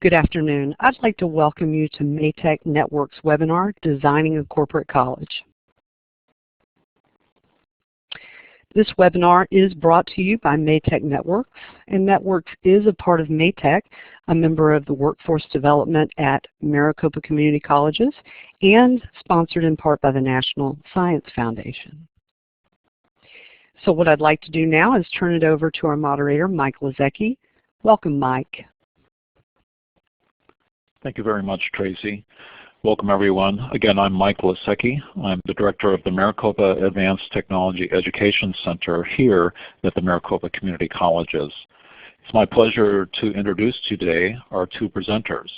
Good afternoon. I'd like to welcome you to Maytech Network's webinar, Designing a Corporate College. This webinar is brought to you by Maytech Networks, and Networks is a part of Maytech, a member of the workforce development at Maricopa Community Colleges, and sponsored in part by the National Science Foundation. So what I'd like to do now is turn it over to our moderator, Mike Lozecki. Welcome, Mike. Thank you very much, Tracy. Welcome, everyone. Again, I'm Mike Lozecki. I'm the director of the Maricopa Advanced Technology Education Center here at the Maricopa Community Colleges. It's my pleasure to introduce today our two presenters.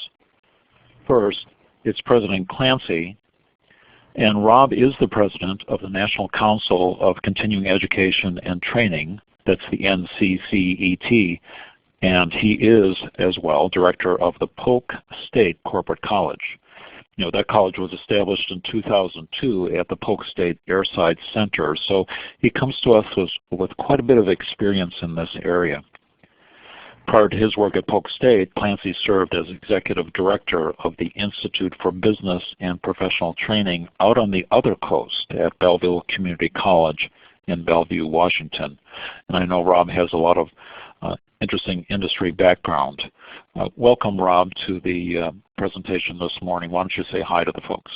First, it's President Clancy, and Rob is the president of the National Council of Continuing Education and Training, that's the NCCET, and he is, as well, director of the Polk State Corporate College. You know, that college was established in 2002 at the Polk State Airside Center, so he comes to us with quite a bit of experience in this area. Prior to his work at Polk State, Clancy served as executive director of the Institute for Business and Professional Training out on the other coast at Belleville Community College in Bellevue, Washington. And I know Rob has a lot of interesting industry background. Welcome, Rob, to the presentation this morning. Why don't you say hi to the folks?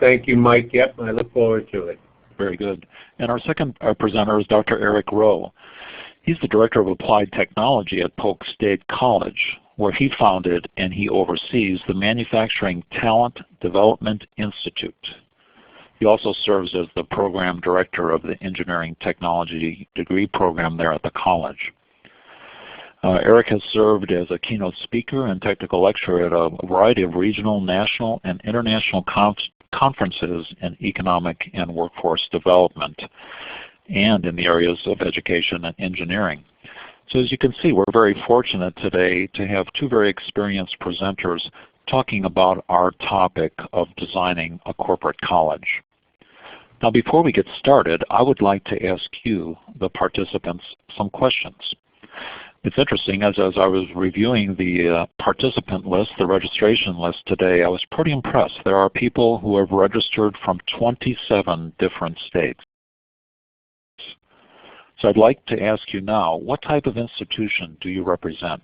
Thank you, Mike. Yep, I look forward to it. Very good. And our second presenter is Dr. Eric Rowe. He's the Director of Applied Technology at Polk State College, where he founded and he oversees the Manufacturing Talent Development Institute. He also serves as the Program Director of the Engineering Technology degree program there at the college. Eric has served as a keynote speaker and technical lecturer at a variety of regional, national, and international conferences in economic and workforce development, and in the areas of education and engineering. So as you can see, we're very fortunate today to have two very experienced presenters talking about our topic of designing a corporate college. Now before we get started, I would like to ask you, the participants, some questions. It's interesting, as I was reviewing the participant list, the registration list today, I was pretty impressed. There are people who have registered from 27 different states. So I'd like to ask you now, what type of institution do you represent?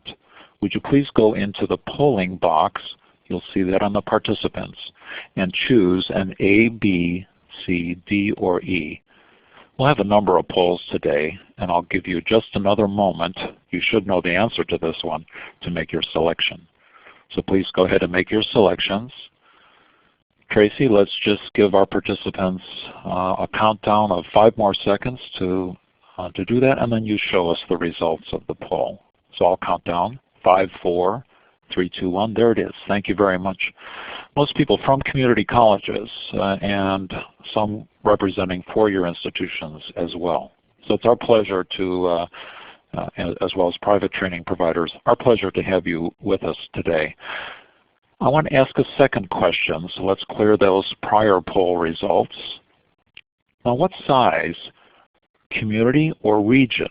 Would you please go into the polling box, you'll see that on the participants, and choose an A, B, C, D, or E. We'll have a number of polls today, and I'll give you just another moment. You should know the answer to this one to make your selection. So please go ahead and make your selections. Tracy, let's just give our participants a countdown of 5 more seconds to do that, and then you show us the results of the poll. So I'll count down. 5, 4, 3, 2, 1. There it is. Thank you very much. Most people from community colleges and some representing four-year institutions as well. So it's our pleasure to, as well as private training providers, our pleasure to have you with us today. I want to ask a second question, so let's clear those prior poll results. Now what size, community or region,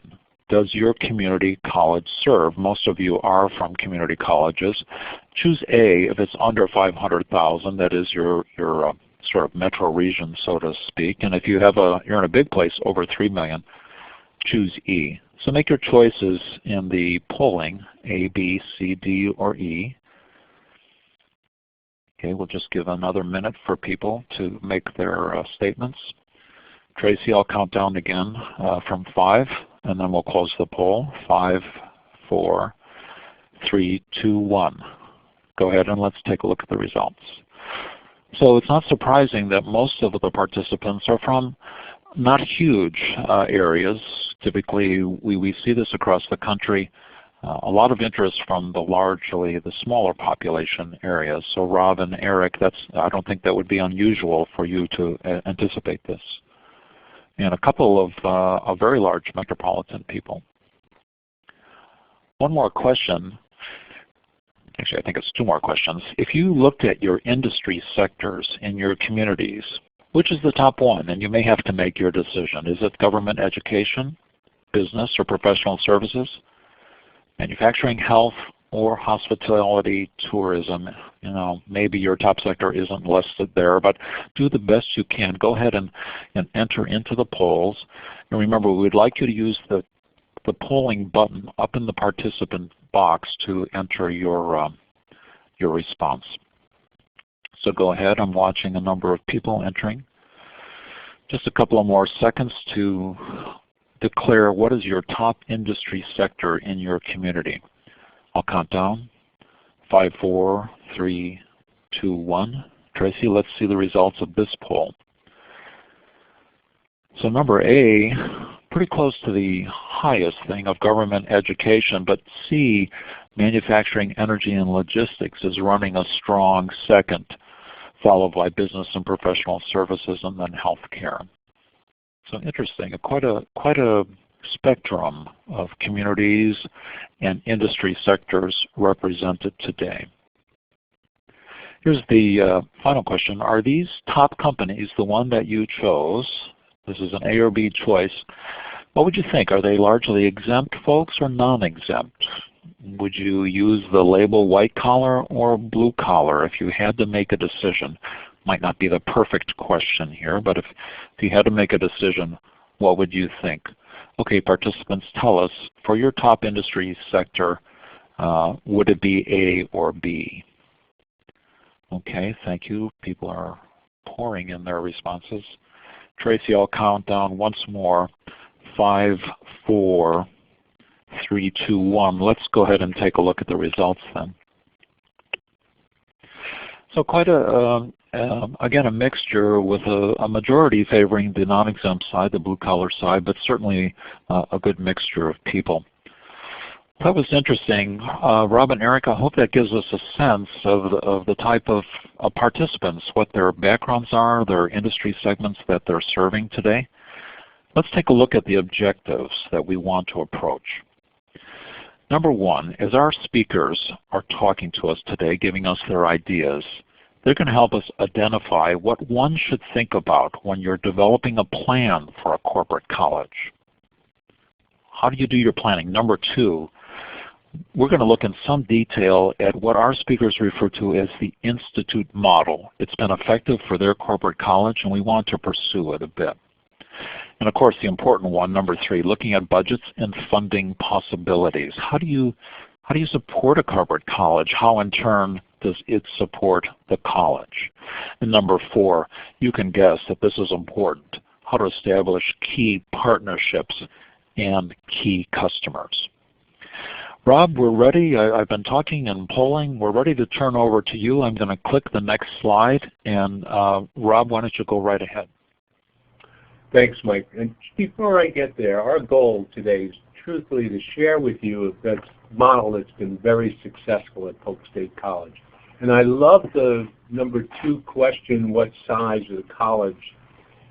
does your community college serve? Most of you are from community colleges. Choose A if it's under 500,000, that is your sort of metro region, so to speak. And if you're in a big place, over 3 million, choose E. So make your choices in the polling, A, B, C, D, or E. Okay, we'll just give another minute for people to make their statements. Tracy, I'll count down again from 5, and then we'll close the poll. 5, 4, 3, 2, 1. Go ahead and let's take a look at the results. So it's not surprising that most of the participants are from not huge areas. Typically, we see this across the country. A lot of interest from the smaller population areas. So Rob and Eric, I don't think that would be unusual for you to anticipate this. And a couple of very large metropolitan people. One more question. Actually, I think it's 2 more questions. If you looked at your industry sectors in your communities, which is the top one? And you may have to make your decision. Is it government education, business or professional services, manufacturing, health, or hospitality tourism. You know, maybe your top sector isn't listed there, but do the best you can. Go ahead and enter into the polls. And remember, we'd like you to use the polling button up in the participant box to enter your response. So go ahead. I'm watching a number of people entering. Just a couple of more seconds to declare what is your top industry sector in your community. I'll count down. 5, 4, 3, 2, 1. Tracy, let's see the results of this poll. So number A, pretty close to the highest thing of government education, but C, manufacturing, energy, and logistics is running a strong second, followed by business and professional services, and then healthcare. So interesting, quite a spectrum of communities and industry sectors represented today. Here's the final question. Are these top companies the one that you chose? This is an A or B choice. What would you think? Are they largely exempt folks or non-exempt? Would you use the label white collar or blue collar if you had to make a decision? Might not be the perfect question here, but if you had to make a decision, what would you think? Okay, participants, tell us, for your top industry sector, would it be A or B? Okay, thank you. People are pouring in their responses. Tracy, I'll count down once more. 5, 4, 3, 2, 1. Let's go ahead and take a look at the results then. So quite again, a mixture with a majority favoring the non-exempt side, the blue-collar side, but certainly a good mixture of people. That was interesting. Rob and Eric, I hope that gives us a sense of the type of participants, what their backgrounds are, their industry segments that they're serving today. Let's take a look at the objectives that we want to approach. Number one, as our speakers are talking to us today, giving us their ideas, they're going to help us identify what one should think about when you're developing a plan for a corporate college. How do you do your planning? Number two, we're going to look in some detail at what our speakers refer to as the Institute model. It's been effective for their corporate college, and we want to pursue it a bit. And of course, the important one, number three, looking at budgets and funding possibilities. How do you support a corporate college? How in turn does it support the college? And number four, you can guess that this is important, how to establish key partnerships and key customers. Rob, we're ready. I've been talking and polling. We're ready to turn over to you. I'm going to click the next slide. And Rob, why don't you go right ahead? Thanks, Mike. And before I get there, our goal today is truthfully to share with you that model that's been very successful at Polk State College. And I love the number two question, what size of the college,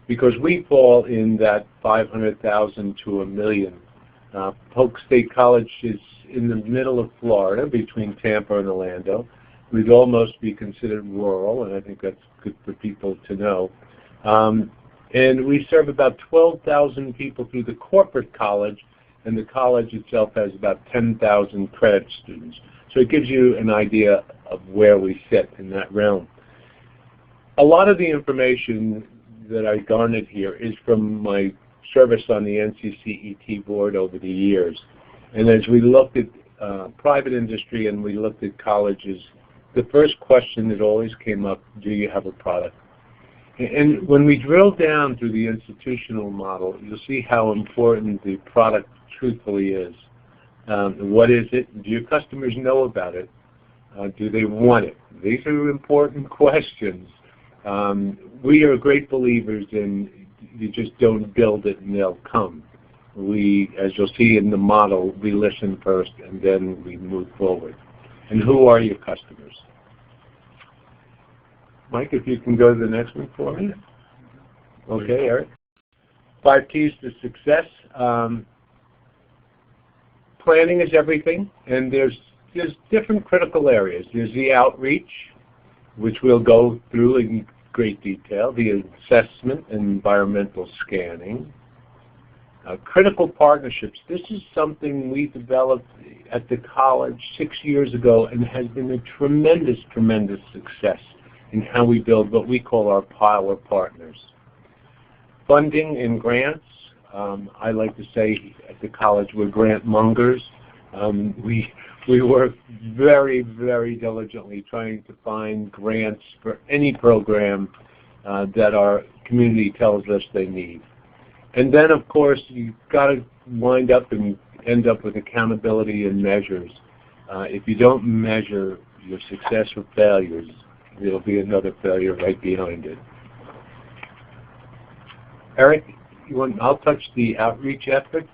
because we fall in that 500,000 to 1 million. Polk State College is in the middle of Florida, between Tampa and Orlando. We'd almost be considered rural, and I think that's good for people to know. And we serve about 12,000 people through the corporate college, and the college itself has about 10,000 credit students. So it gives you an idea of where we sit in that realm. A lot of the information that I garnered here is from my service on the NCCET board over the years. And as we looked at private industry and we looked at colleges, the first question that always came up, do you have a product? And when we drill down through the institutional model, you'll see how important the product truthfully is. What is it? Do your customers know about it? Do they want it? These are important questions. We are great believers in you just don't build it and they'll come. As you'll see in the model, we listen first and then we move forward. And who are your customers? Mike, if you can go to the next one for me. Okay, Eric. 5 keys to success. Planning is everything, and there's different critical areas. There's the outreach, which we'll go through in great detail, the assessment and environmental scanning. Critical partnerships. This is something we developed at the college 6 years ago and has been a tremendous, tremendous success in how we build what we call our pile of partners. Funding and grants, I like to say at the college we're grant mongers. We work very, very diligently trying to find grants for any program that our community tells us they need. And then, of course, you've got to wind up and end up with accountability and measures. If you don't measure your success or failures, there'll be another failure right behind it. Eric, I'll touch the outreach effort.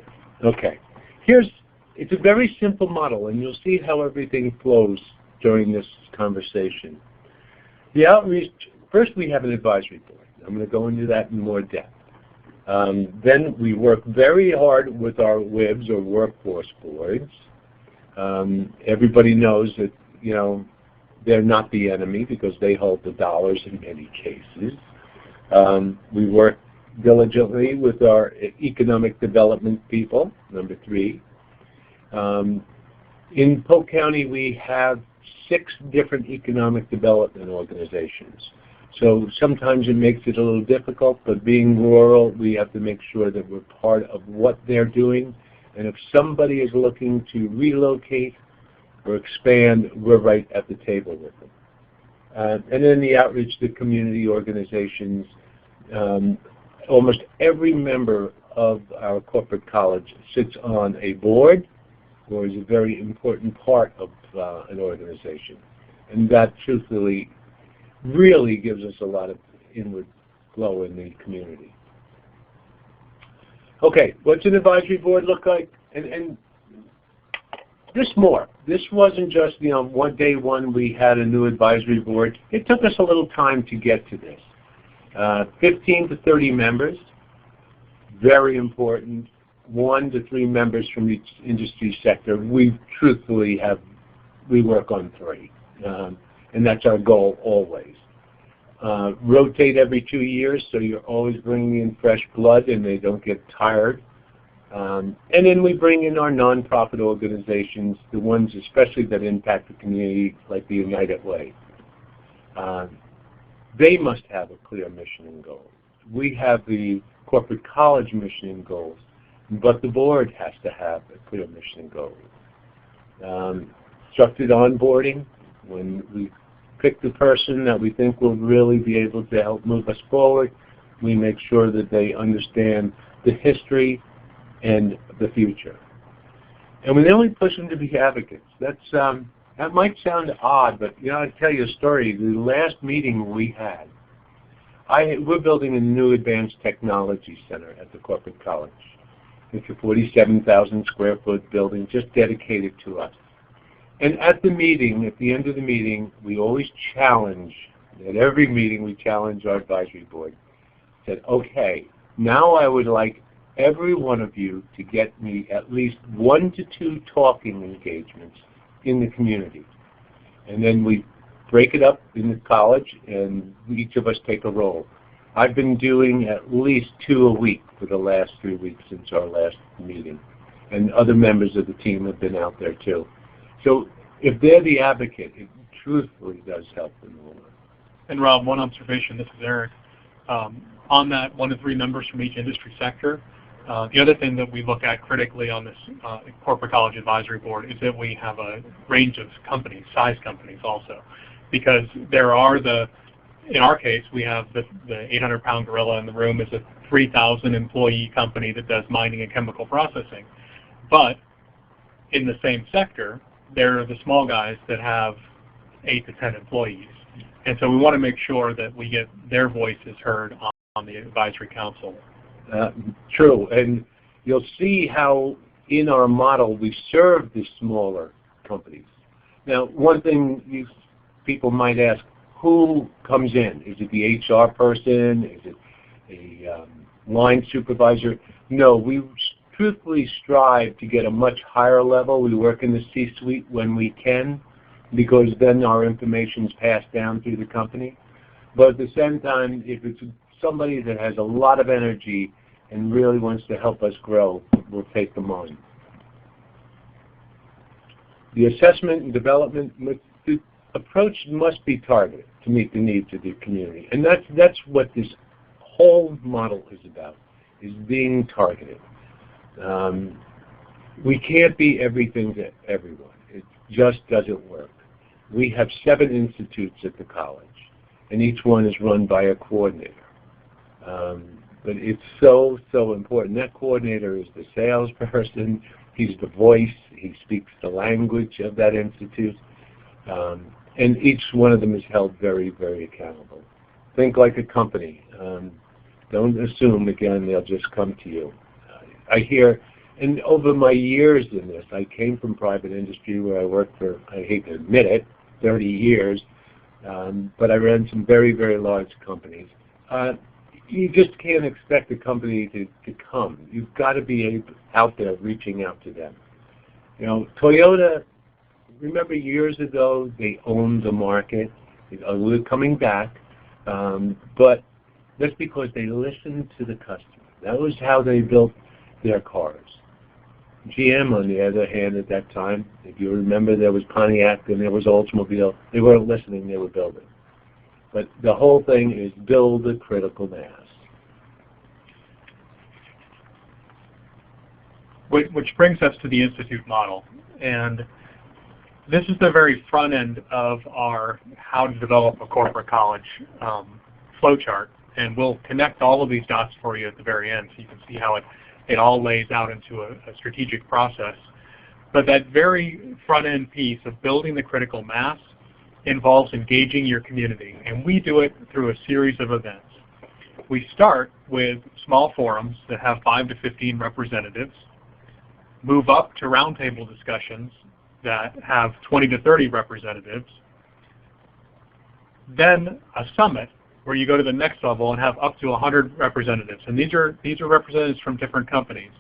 Okay. It's a very simple model, and you'll see how everything flows during this conversation. The outreach, first we have an advisory board. I'm going to go into that in more depth. Then we work very hard with our WIBs, or workforce boards. Everybody knows that, they're not the enemy because they hold the dollars in many cases. We work diligently with our economic development people, number 3. In Polk County, we have 6 different economic development organizations. So sometimes it makes it a little difficult, but being rural, we have to make sure that we're part of what they're doing. And if somebody is looking to relocate or expand, we're right at the table with them. And then the outreach to community organizations. Almost every member of our corporate college sits on a board or is a very important part of an organization. And that, truthfully, really gives us a lot of inward flow in the community. Okay, what's an advisory board look like? And this wasn't just, day one we had a new advisory board. It took us a little time to get to this. 15 to 30 members, very important. 1 to 3 members from each industry sector. We work on 3, and that's our goal always. Rotate every 2 years, so you're always bringing in fresh blood and they don't get tired. And then we bring in our nonprofit organizations, the ones especially that impact the community, like the United Way. They must have a clear mission and goal. We have the corporate college mission and goals, but the board has to have a clear mission and goal. Structured onboarding, when we pick the person that we think will really be able to help move us forward, we make sure that they understand the history and the future. And we only push them to be advocates. That might sound odd, but I'll tell you a story. The last meeting we had, we're building a new advanced technology center at the corporate college. It's a 47,000 square foot building just dedicated to us. And at the end of the meeting, we always challenge, at every meeting we challenge our advisory board. Said, okay, now I would like every one of you to get me at least 1 to 2 talking engagements in the community. And then we break it up in the college, and each of us take a role. I've been doing at least 2 a week for the last 3 weeks since our last meeting. And other members of the team have been out there too. So if they're the advocate, it truthfully does help them a lot. And Rob, one observation, this is Eric. On that 1 to 3 members from each industry sector, the other thing that we look at critically on this corporate college advisory board is that we have a range of companies, size companies also. Because there are in our case, we have the 800-pound gorilla in the room is a 3,000 employee company that does mining and chemical processing. But in the same sector, there are the small guys that have 8 to 10 employees. And so we want to make sure that we get their voices heard on the advisory council. True, and you'll see how in our model we serve the smaller companies. Now, one thing people might ask, who comes in? Is it the HR person? Is it a line supervisor? No, we truthfully strive to get a much higher level. We work in the C-suite when we can, because then our information is passed down through the company. But at the same time, if it's somebody that has a lot of energy and really wants to help us grow, we'll take them on. The assessment and development, the approach must be targeted to meet the needs of the community. And that's what this whole model is about, is being targeted. We can't be everything to everyone. It just doesn't work. We have 7 institutes at the college, and each one is run by a coordinator. But it's so, so important. That coordinator is the salesperson. He's the voice. He speaks the language of that institute. And each one of them is held very, very accountable. Think like a company. Don't assume, again, they'll just come to you. I hear, and over my years in this, I came from private industry where I worked for, I hate to admit it, 30 years, but I ran some very, very large companies. You just can't expect a company to come. You've got to be out there reaching out to them. You know, Toyota, remember years ago, they owned the market. We're coming back, but that's because they listened to the customer. That was how they built their cars. GM, on the other hand, at that time, if you remember, there was Pontiac and there was Oldsmobile. They weren't listening, they were building. But the whole thing is build a critical mass. Which brings us to the Institute model. And this is the very front end of our how to develop a corporate college flowchart. And we'll connect all of these dots for you at the very end so you can see how it all lays out into a strategic process. But that very front end piece of building the critical mass involves engaging your community. And we do it through a series of events. We start with small forums that have 5 to 15 representatives, move up to roundtable discussions that have 20 to 30 representatives, then a summit where you go to the next level and have up to 100 representatives. And these are representatives from different companies.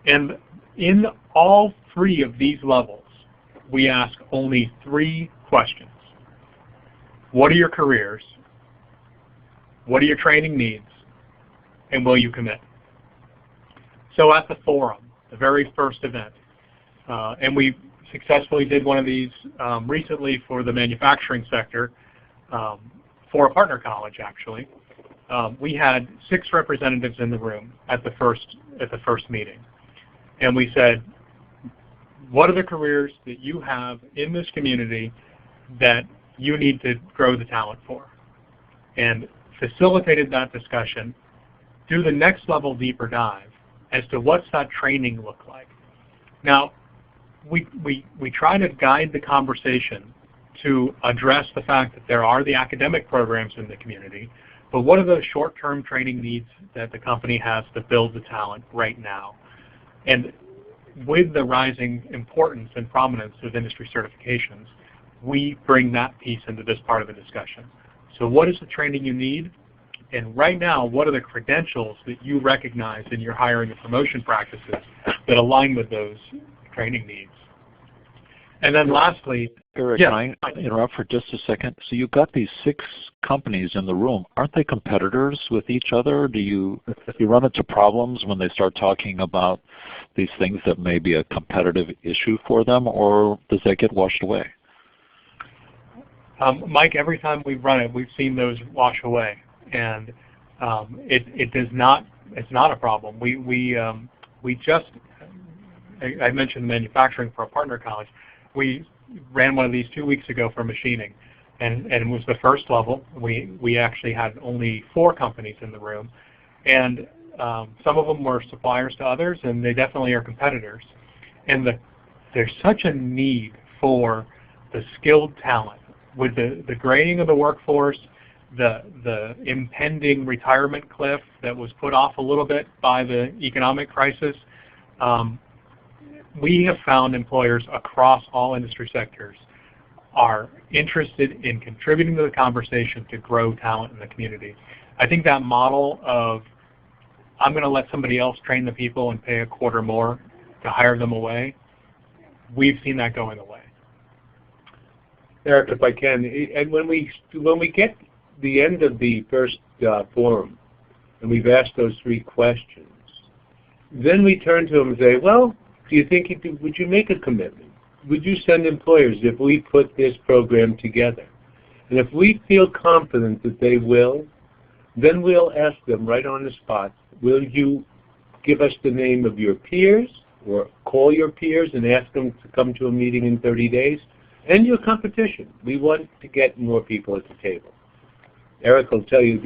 And in all 3 of these levels, we ask only 3 questions. What are your careers? What are your training needs? And will you commit? So at the forum, the very first event, and we successfully did one of these recently for the manufacturing sector, for a partner college actually. We had 6 representatives in the room at the first meeting. And we said, what are the careers that you have in this community that you need to grow the talent for? And facilitated that discussion, do the next level deeper dive as to what's that training look like. Now, we try to guide the conversation to address the fact that there are the academic programs in the community, but what are those short-term training needs that the company has to build the talent right now? And with the rising importance and prominence of industry certifications, we bring that piece into this part of the discussion. So what is the training you need? And right now, what are the credentials that you recognize in your hiring and promotion practices that align with those training needs? And then lastly, Eric, yeah, can I interrupt for just a second? So you've got these 6 companies in the room. Aren't they competitors with each other? Do you run into problems when they start talking about these things that may be a competitive issue for them, or does that get washed away? Mike, every time we've run it, we've seen those wash away, and it does not. It's not a problem. We just, I mentioned manufacturing for a partner college. We ran one of these 2 weeks ago for machining, and it was the first level. We actually had only 4 companies in the room, and some of them were suppliers to others, and they definitely are competitors. And there's such a need for the skilled talent with the grading of the workforce, the impending retirement cliff that was put off a little bit by the economic crisis. We have found employers across all industry sectors are interested in contributing to the conversation to grow talent in the community. I think that model of I'm going to let somebody else train the people and pay a quarter more to hire them away, we've seen that going away. Eric, if I can, and when we get the end of the first forum, and we've asked those 3 questions, then we turn to them and say, well, do you think would you make a commitment? would you send employers if we put this program together? And if we feel confident that they will, then we'll ask them right on the spot, will you give us the name of your peers, or call your peers and ask them to come to a meeting in 30 days, and your competition. We want to get more people at the table. Eric will tell you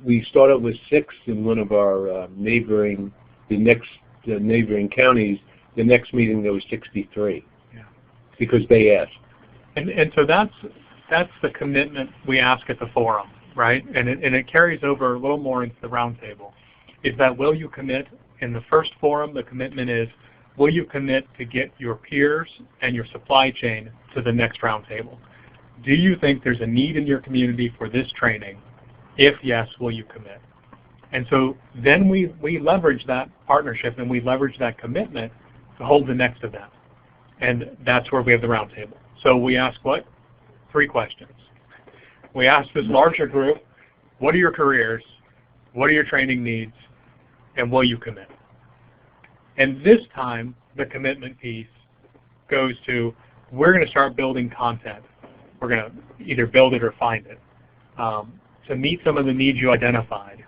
we started with 6 in one of our neighboring counties. The next meeting there was 63, because they asked. And so that's the commitment we ask at the forum, right? And it carries over a little more into the roundtable. Is that will you commit? In the first forum, the commitment is, will you commit to get your peers and your supply chain to the next roundtable? Do you think there's a need in your community for this training? If yes, will you commit? And so then we leverage that partnership and we leverage that commitment to hold the next event. And that's where we have the roundtable. So we ask what? 3 questions. We ask this larger group, what are your careers? What are your training needs? And will you commit? And this time, the commitment piece goes to, we're going to start building content. We're going to either build it or find it to meet some of the needs you identified.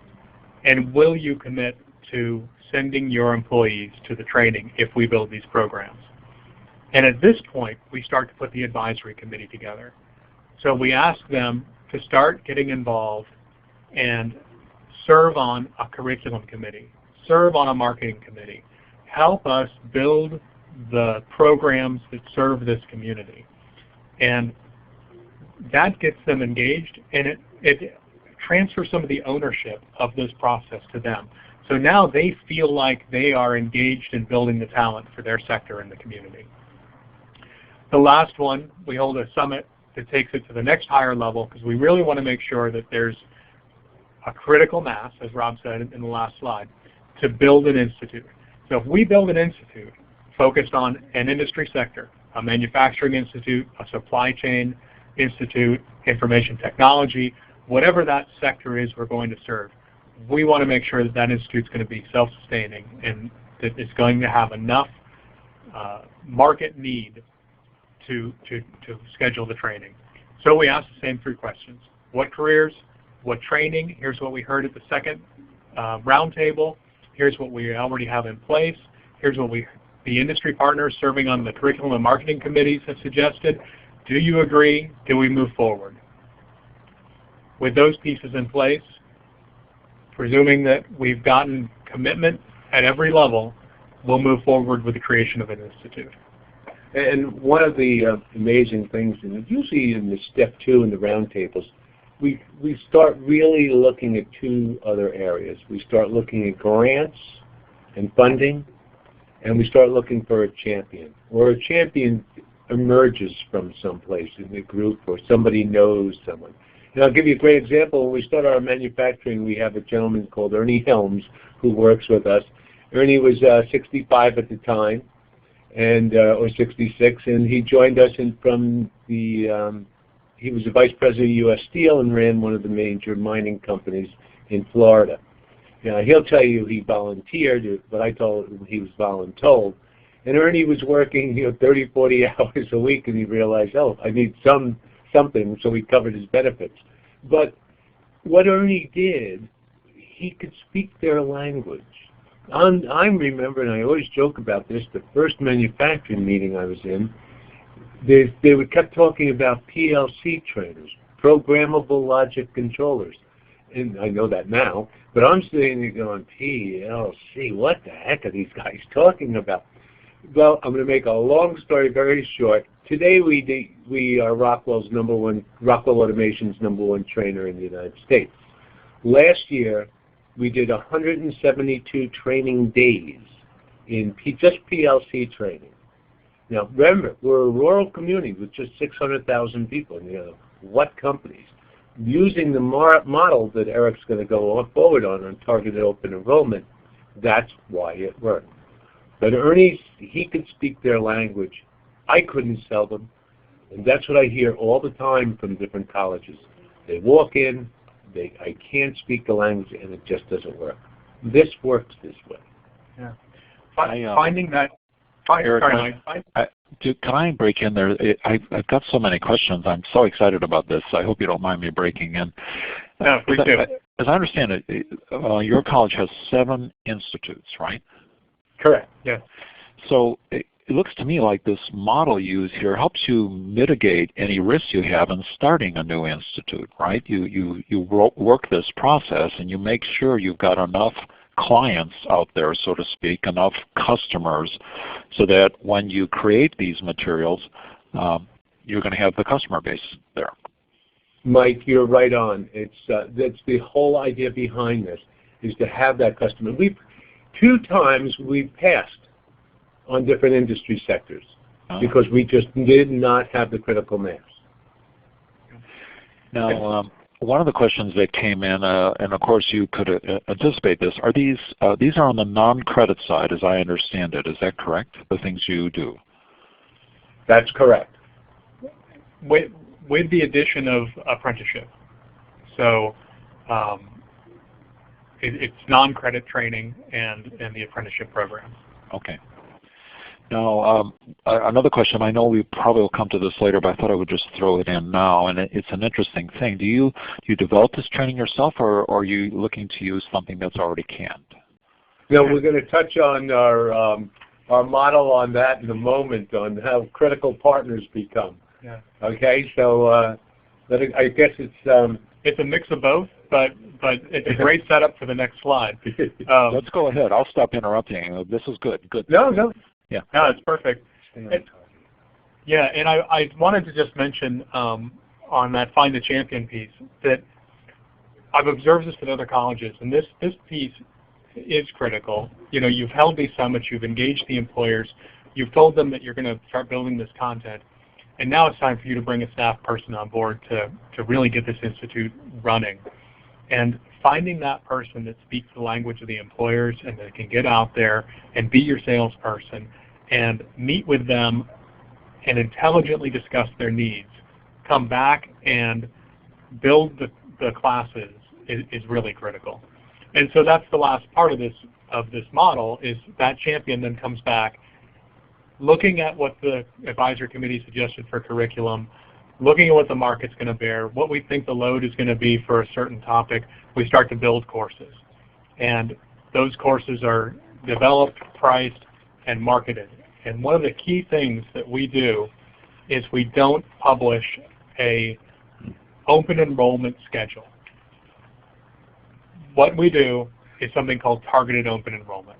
And will you commit to sending your employees to the training if we build these programs? And at this point, we start to put the advisory committee together. So we ask them to start getting involved and serve on a curriculum committee, serve on a marketing committee, help us build the programs that serve this community. And that gets them engaged, and it transfers some of the ownership of this process to them. So now they feel like they are engaged in building the talent for their sector in the community. The last one, we hold a summit that takes it to the next higher level, because we really want to make sure that there's a critical mass, as Rob said in the last slide, to build an institute. So if we build an institute focused on an industry sector, a manufacturing institute, a supply chain institute, information technology, whatever that sector is we're going to serve, we want to make sure that that institute is going to be self-sustaining and that it's going to have enough market need to schedule the training. So we ask the same 3 questions. What careers? What training? Here's what we heard at the second roundtable. Here's what we already have in place. Here's what the industry partners serving on the curriculum and marketing committees have suggested. Do you agree? Do we move forward? With those pieces in place, presuming that we've gotten commitment at every level, we'll move forward with the creation of an institute. And one of the amazing things, and usually in the step 2 in the roundtables, we start really looking at 2 other areas. We start looking at grants and funding, and we start looking for a champion, or a champion emerges from someplace in the group, or somebody knows someone. And I'll give you a great example. When we start our manufacturing, we have a gentleman called Ernie Helms who works with us. Ernie was 65 at the time, and or 66, and he joined us from the he was the vice president of U.S. Steel and ran one of the major mining companies in Florida. He'll tell you he volunteered, but I told him he was voluntold. And Ernie was working 30, 40 hours a week, and he realized, oh, I need something, so he covered his benefits. But what Ernie did, he could speak their language. I remember, and I always joke about this, the first manufacturing meeting I was in, they would kept talking about PLC trainers, programmable logic controllers. And I know that now, but I'm sitting there going, PLC, what the heck are these guys talking about? Well, I'm going to make a long story very short. Today we are Rockwell Automation's #1 trainer in the United States. Last year, we did 172 training days in just PLC training. Now, remember, we're a rural community with just 600,000 people. What companies? Using the model that Eric's going to go forward on targeted open enrollment, that's why it worked. But Ernie, he could speak their language. I couldn't sell them. And that's what I hear all the time from different colleges. They walk in, I can't speak the language, and it just doesn't work. This works this way. Yeah. Eric, Finding that... can I break in there? I've got so many questions. I'm so excited about this. I hope you don't mind me breaking in. No, please do. As I understand it, your college has 7 institutes, right? Correct. Yes. So it looks to me like this model you use here helps you mitigate any risks you have in starting a new institute, right? You work this process and you make sure you've got enough clients out there, so to speak, enough customers, so that when you create these materials, you're going to have the customer base there. Mike, you're right on. That's the whole idea behind this, is to have that customer. 2 times we've passed on different industry sectors because we just did not have the critical mass. Now, one of the questions that came in, and of course you could anticipate this, are these are on the non-credit side, as I understand it. Is that correct? The things you do. That's correct. With the addition of apprenticeship, so it's non-credit training and the apprenticeship program. Okay. Now, another question. I know we probably will come to this later, but I thought I would just throw it in now, and it's an interesting thing. Do you develop this training yourself, or are you looking to use something that's already canned? No, we're going to touch on our model on that in a moment, on how critical partners become. Yeah. Okay, so I guess it's a mix of both, but it's a great setup for the next slide. Let's go ahead. I'll stop interrupting. This is good. Good. No. Yeah. No, it's perfect. Yeah, and I wanted to just mention on that Find the Champion piece that I've observed this with other colleges, and this piece is critical. You know, you've held these summits, you've engaged the employers, you've told them that you're going to start building this content, and now it's time for you to bring a staff person on board to really get this institute running. And finding that person that speaks the language of the employers and that can get out there and be your salesperson and meet with them and intelligently discuss their needs, come back and build the classes is really critical. And so that's the last part of this model, is that champion then comes back looking at what the advisory committee suggested for curriculum, looking at what the market's going to bear, what we think the load is going to be for a certain topic. We start to build courses. And those courses are developed, priced, and marketed. And one of the key things that we do is we don't publish a open enrollment schedule. What we do is something called targeted open enrollment.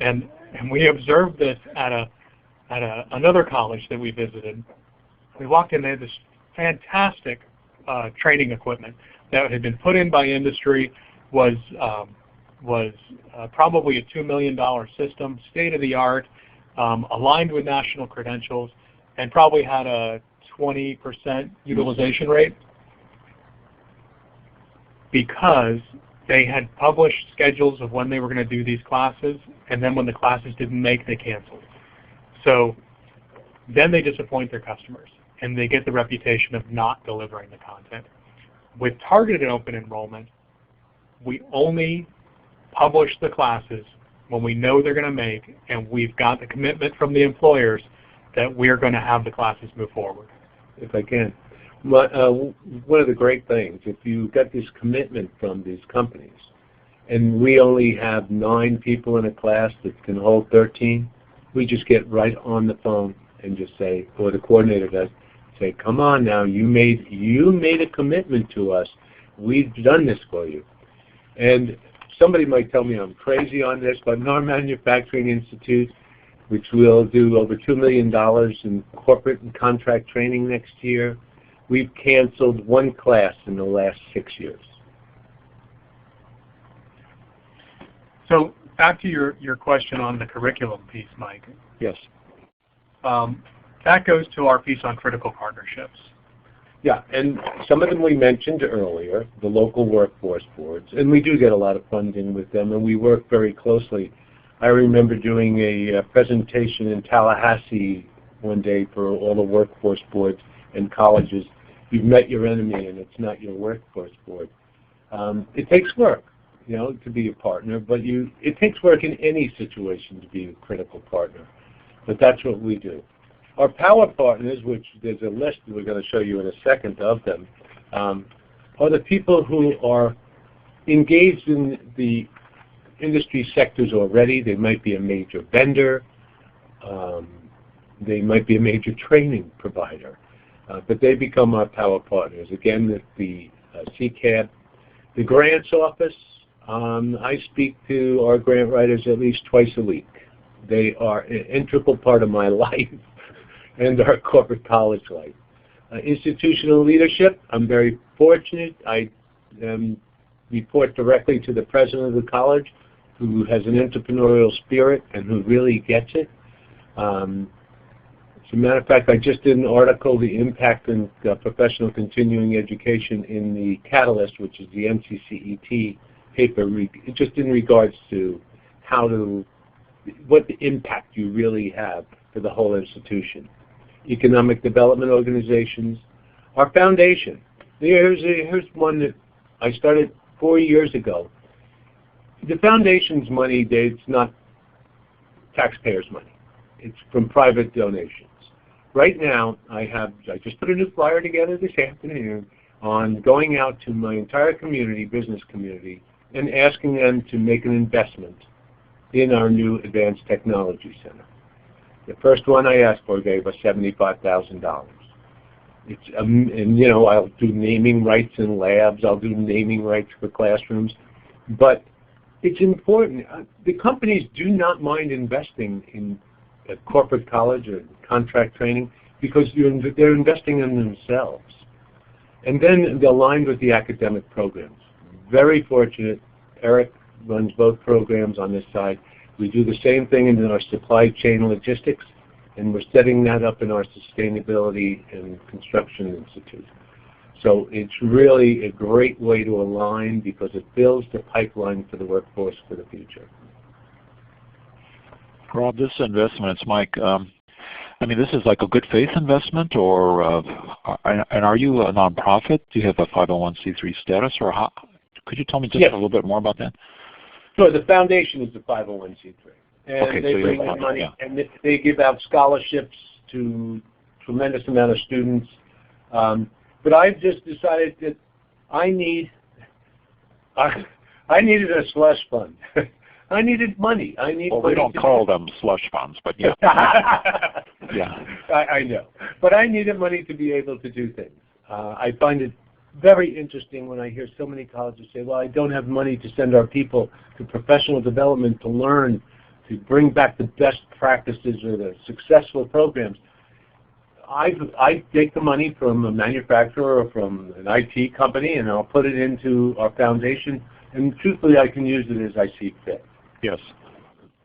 And we observed this at another college that we visited. We walked in, they had this fantastic training equipment that had been put in by industry, was probably a $2 million system, state-of-the-art, aligned with national credentials, and probably had a 20% utilization rate because they had published schedules of when they were going to do these classes, and then when the classes didn't make, they canceled. So then they disappoint their customers, and they get the reputation of not delivering the content. With targeted open enrollment, we only publish the classes when we know they're going to make, and we've got the commitment from the employers that we're going to have the classes move forward. If I can. One of the great things, if you get this commitment from these companies, and we only have 9 people in a class that can hold 13, we just get right on the phone and just say, or the coordinator does, say, come on now, you made a commitment to us. We've done this for you. And somebody might tell me I'm crazy on this, but in our manufacturing institute, which will do over $2 million in corporate and contract training next year, we've canceled 1 class in the last 6 years. So back to your question on the curriculum piece, Mike. Yes. That goes to our piece on critical partnerships. Yeah, and some of them we mentioned earlier, the local workforce boards, and we do get a lot of funding with them, and we work very closely. I remember doing a presentation in Tallahassee one day for all the workforce boards and colleges. You've met your enemy, and it's not your workforce board. It takes work, to be a partner, but it takes work in any situation to be a critical partner. But that's what we do. Our power partners, which there's a list we're going to show you in a second of them, are the people who are engaged in the industry sectors already. They might be a major vendor. They might be a major training provider. But they become our power partners. Again, the CCAB, the grants office, I speak to our grant writers at least twice a week. They are an integral part of my life and our corporate college life. Institutional leadership, I'm very fortunate. I report directly to the president of the college, who has an entrepreneurial spirit and who really gets it. As a matter of fact, I just did an article, The Impact in Professional Continuing Education, in the Catalyst, which is the NCCET paper, just in regards to what the impact you really have for the whole institution. Economic development organizations. Our foundation. Here's one that I started 4 years ago. The foundation's money, it's not taxpayers' money. It's from private donations. Right now, I just put a new flyer together this afternoon on going out to my entire community, business community, and asking them to make an investment in our new Advanced Technology Center. The first one I asked for gave us $75,000. And you know, I'll do naming rights in labs. I'll do naming rights for classrooms. But it's important. The companies do not mind investing in a corporate college or contract training because they're investing in themselves. And then they're aligned with the academic programs. Very fortunate. Eric runs both programs on this side. We do the same thing in our supply chain logistics, and we're setting that up in our Sustainability and Construction Institute. So it's really a great way to align because it builds the pipeline for the workforce for the future. Rob, this investment, it's Mike. I mean, this is like a good faith investment, or and are you a nonprofit? Do you have a 501c3 status, or how? Could you tell me just a little bit more about that? Sure. The foundation is the 501c3, and okay, they bring in money, and they give out scholarships to a tremendous amount of students. But I've just decided that I needed a slush fund. I needed money. Well, we don't call them slush funds, but yeah. Yeah. I know. But I needed money to be able to do things. I find it very interesting when I hear so many colleges say, well, I don't have money to send our people to professional development to learn, to bring back the best practices or the successful programs. I take the money from a manufacturer or from an IT company, and I'll put it into our foundation, and truthfully, I can use it as I see fit. Yes.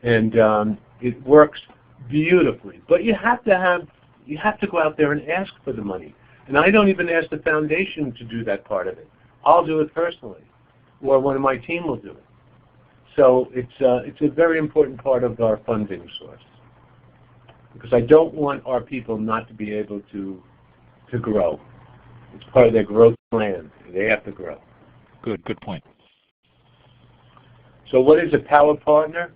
And it works beautifully. But you have to go out there and ask for the money. And I don't even ask the foundation to do that part of it. I'll do it personally, or one of my team will do it. So it's a very important part of our funding source, because I don't want our people not to be able to grow. It's part of their growth plan. They have to grow. Good point. So what is a power partner?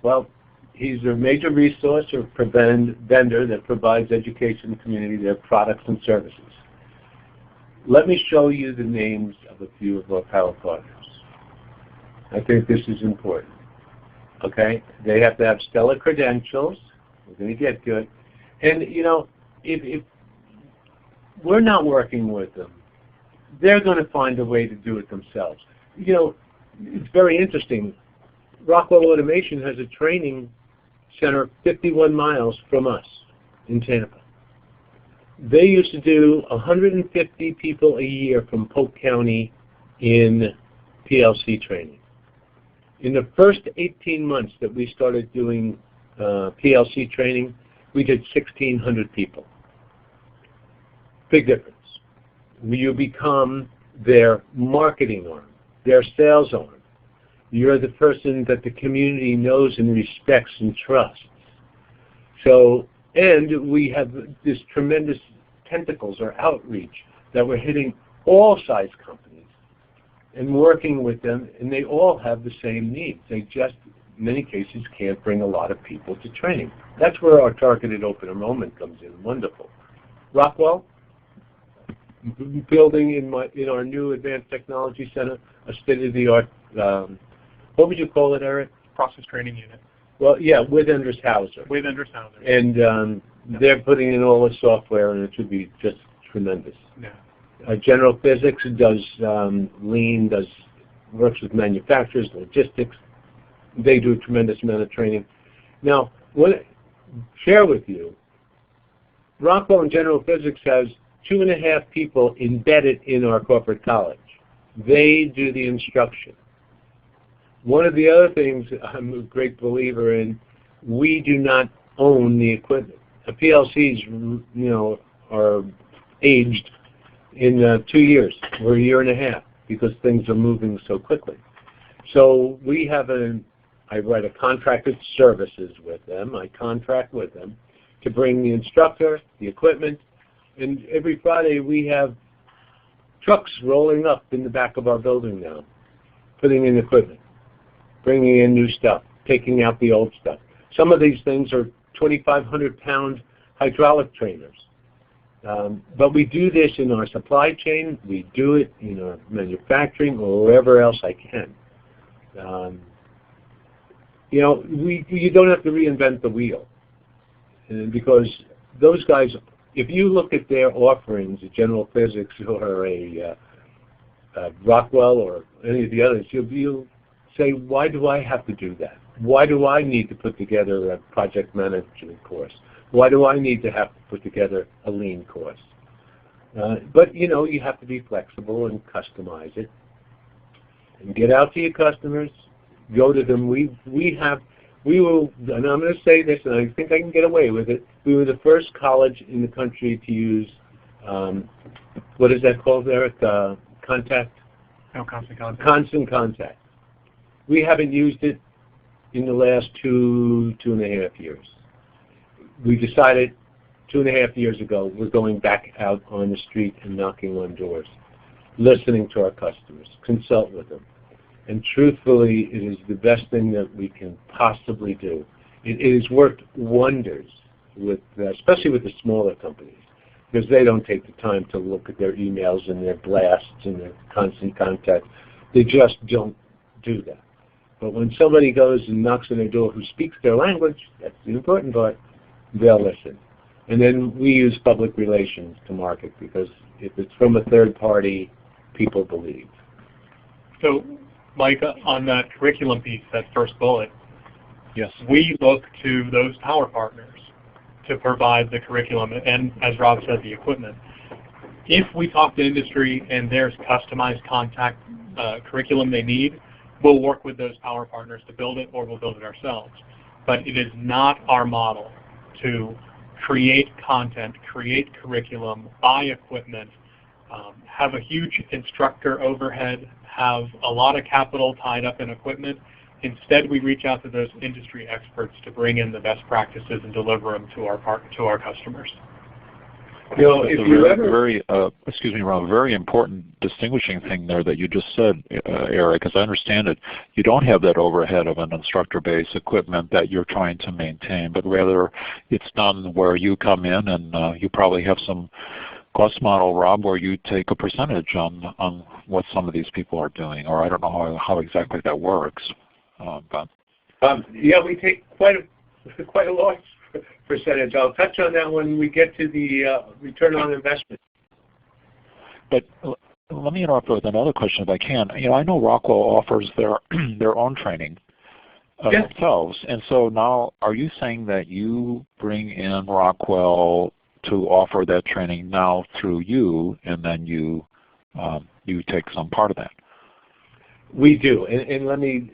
Well, he's a major resource or vendor that provides education community their products and services. Let me show you the names of a few of our power partners. I think this is important. Okay? They have to have stellar credentials. We're going to get good. And, you know, if we're not working with them, they're going to find a way to do it themselves. You know, it's very interesting. Rockwell Automation has a training center 51 miles from us in Tampa. They used to do 150 people a year from Polk County in PLC training. In the first 18 months that we started doing PLC training, we did 1,600 people. Big difference. You become their marketing arm, their sales arm. You're the person that the community knows and respects and trusts. So, and we have this tremendous tentacles or outreach that we're hitting all size companies and working with them, and they all have the same needs. They just in many cases, can't bring a lot of people to training. That's where our targeted open enrollment comes in. Wonderful. Rockwell, building in our new Advanced Technology Center, a state-of-the-art, what would you call it, Eric? Process training unit. Well, yeah, with Enders Hauser. With Enders Hauser. And they're putting in all the software, and it should be just tremendous. Yeah. General Physics does lean, works with manufacturers, logistics. They do a tremendous amount of training. Now, share with you, Rockwell and General Physics has 2.5 people embedded in our corporate college. They do the instruction. One of the other things I'm a great believer in, we do not own the equipment. The PLCs, are aged in 2 years or a year and a half because things are moving so quickly. So we have I write a contracted services with them. I contract with them to bring the instructor, the equipment, and every Friday we have trucks rolling up in the back of our building now, putting in equipment, bringing in new stuff, taking out the old stuff. Some of these things are 2,500-pound hydraulic trainers. But we do this in our supply chain. We do it in our manufacturing or wherever else I can. You don't have to reinvent the wheel. And because those guys, if you look at their offerings, a General Physics or a Rockwell or any of the others, you'll say, why do I have to do that? Why do I need to put together a project management course? Why do I need to have to put together a lean course? But you have to be flexible and customize it. And get out to your customers, go to them. We will, and I'm going to say this, and I think I can get away with it. We were the first college in the country to use, what is that called, Eric? Contact? No, constant contact. Constant contact. We haven't used it in the last 2.5 years. We decided 2.5 years ago we're going back out on the street and knocking on doors, listening to our customers, consult with them. And truthfully, it is the best thing that we can possibly do. It has worked wonders, especially with the smaller companies, because they don't take the time to look at their emails and their blasts and their constant contact. They just don't do that. But when somebody goes and knocks on their door who speaks their language, that's the important part, they'll listen. And then we use public relations to market, because if it's from a third party, people believe. So, Mike, on that curriculum piece, that first bullet, yes, we look to those power partners to provide the curriculum and, as Rob said, the equipment. If we talk to industry and there's customized contact curriculum they need, we'll work with those power partners to build it, or we'll build it ourselves. But it is not our model to create content, create curriculum, buy equipment, have a huge instructor overhead, have a lot of capital tied up in equipment. Instead, we reach out to those industry experts to bring in the best practices and deliver them to our customers. If you ever, excuse me, Rob, a very important distinguishing thing there that you just said, Eric, as I understand it, you don't have that overhead of an instructor-based equipment that you're trying to maintain, but rather it's done where you come in and you probably have some cost model, Rob, where you take a percentage on what some of these people are doing, or I don't know how exactly that works. Yeah, we take quite a large percentage. I'll touch on that when we get to the return on investment. But let me interrupt with another question if I can. I know Rockwell offers their own training themselves, and so now are you saying that you bring in Rockwell to offer that training now through you, and then you take some part of that? We do, and let me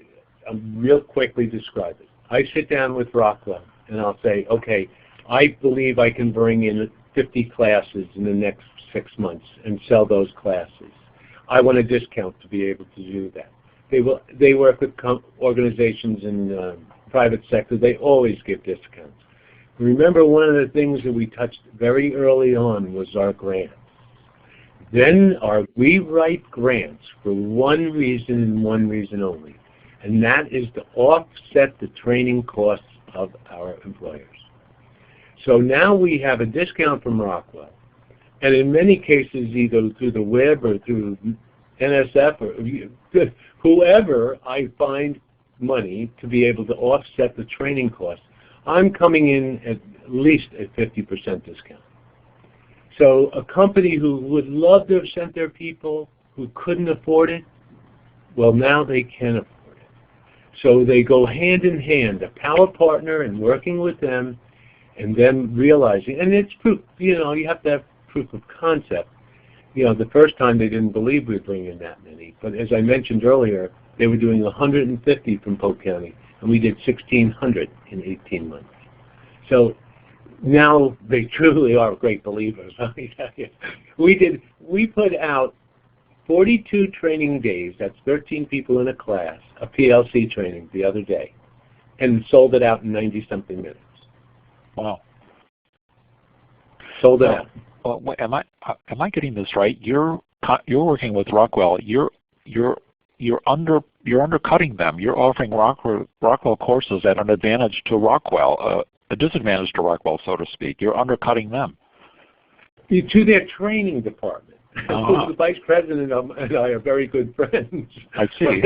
real quickly describe it. I sit down with Rockwell and I'll say, okay, I believe I can bring in 50 classes in the next 6 months and sell those classes. I want a discount to be able to do that. They work with organizations in the private sector. They always give discounts. Remember, one of the things that we touched very early on was our grants. Then we write grants for one reason and one reason only, and that is to offset the training costs of our employers. So now we have a discount from Rockwell, and in many cases either through the web or through NSF or whoever I find money to be able to offset the training costs, I'm coming in at least a 50% discount. So a company who would love to have sent their people, who couldn't afford it, well, now they can afford it. So they go hand in hand, a power partner and working with them, and then realizing, and it's proof, you know, you have to have proof of concept. You know, the first time they didn't believe we'd bring in that many, but as I mentioned earlier, they were doing 150 from Polk County, and we did 1,600 in 18 months. So now they truly are great believers. We put out 42 training days, that's 13 people in a class, a PLC training the other day, and sold it out in 90-something minutes. Wow. Sold it out. Well, am I getting this right? You're working with Rockwell. You're undercutting them. You're offering Rockwell courses at an advantage to Rockwell, a disadvantage to Rockwell, so to speak. You're undercutting them. To their training department. The vice president and I are very good friends. I see.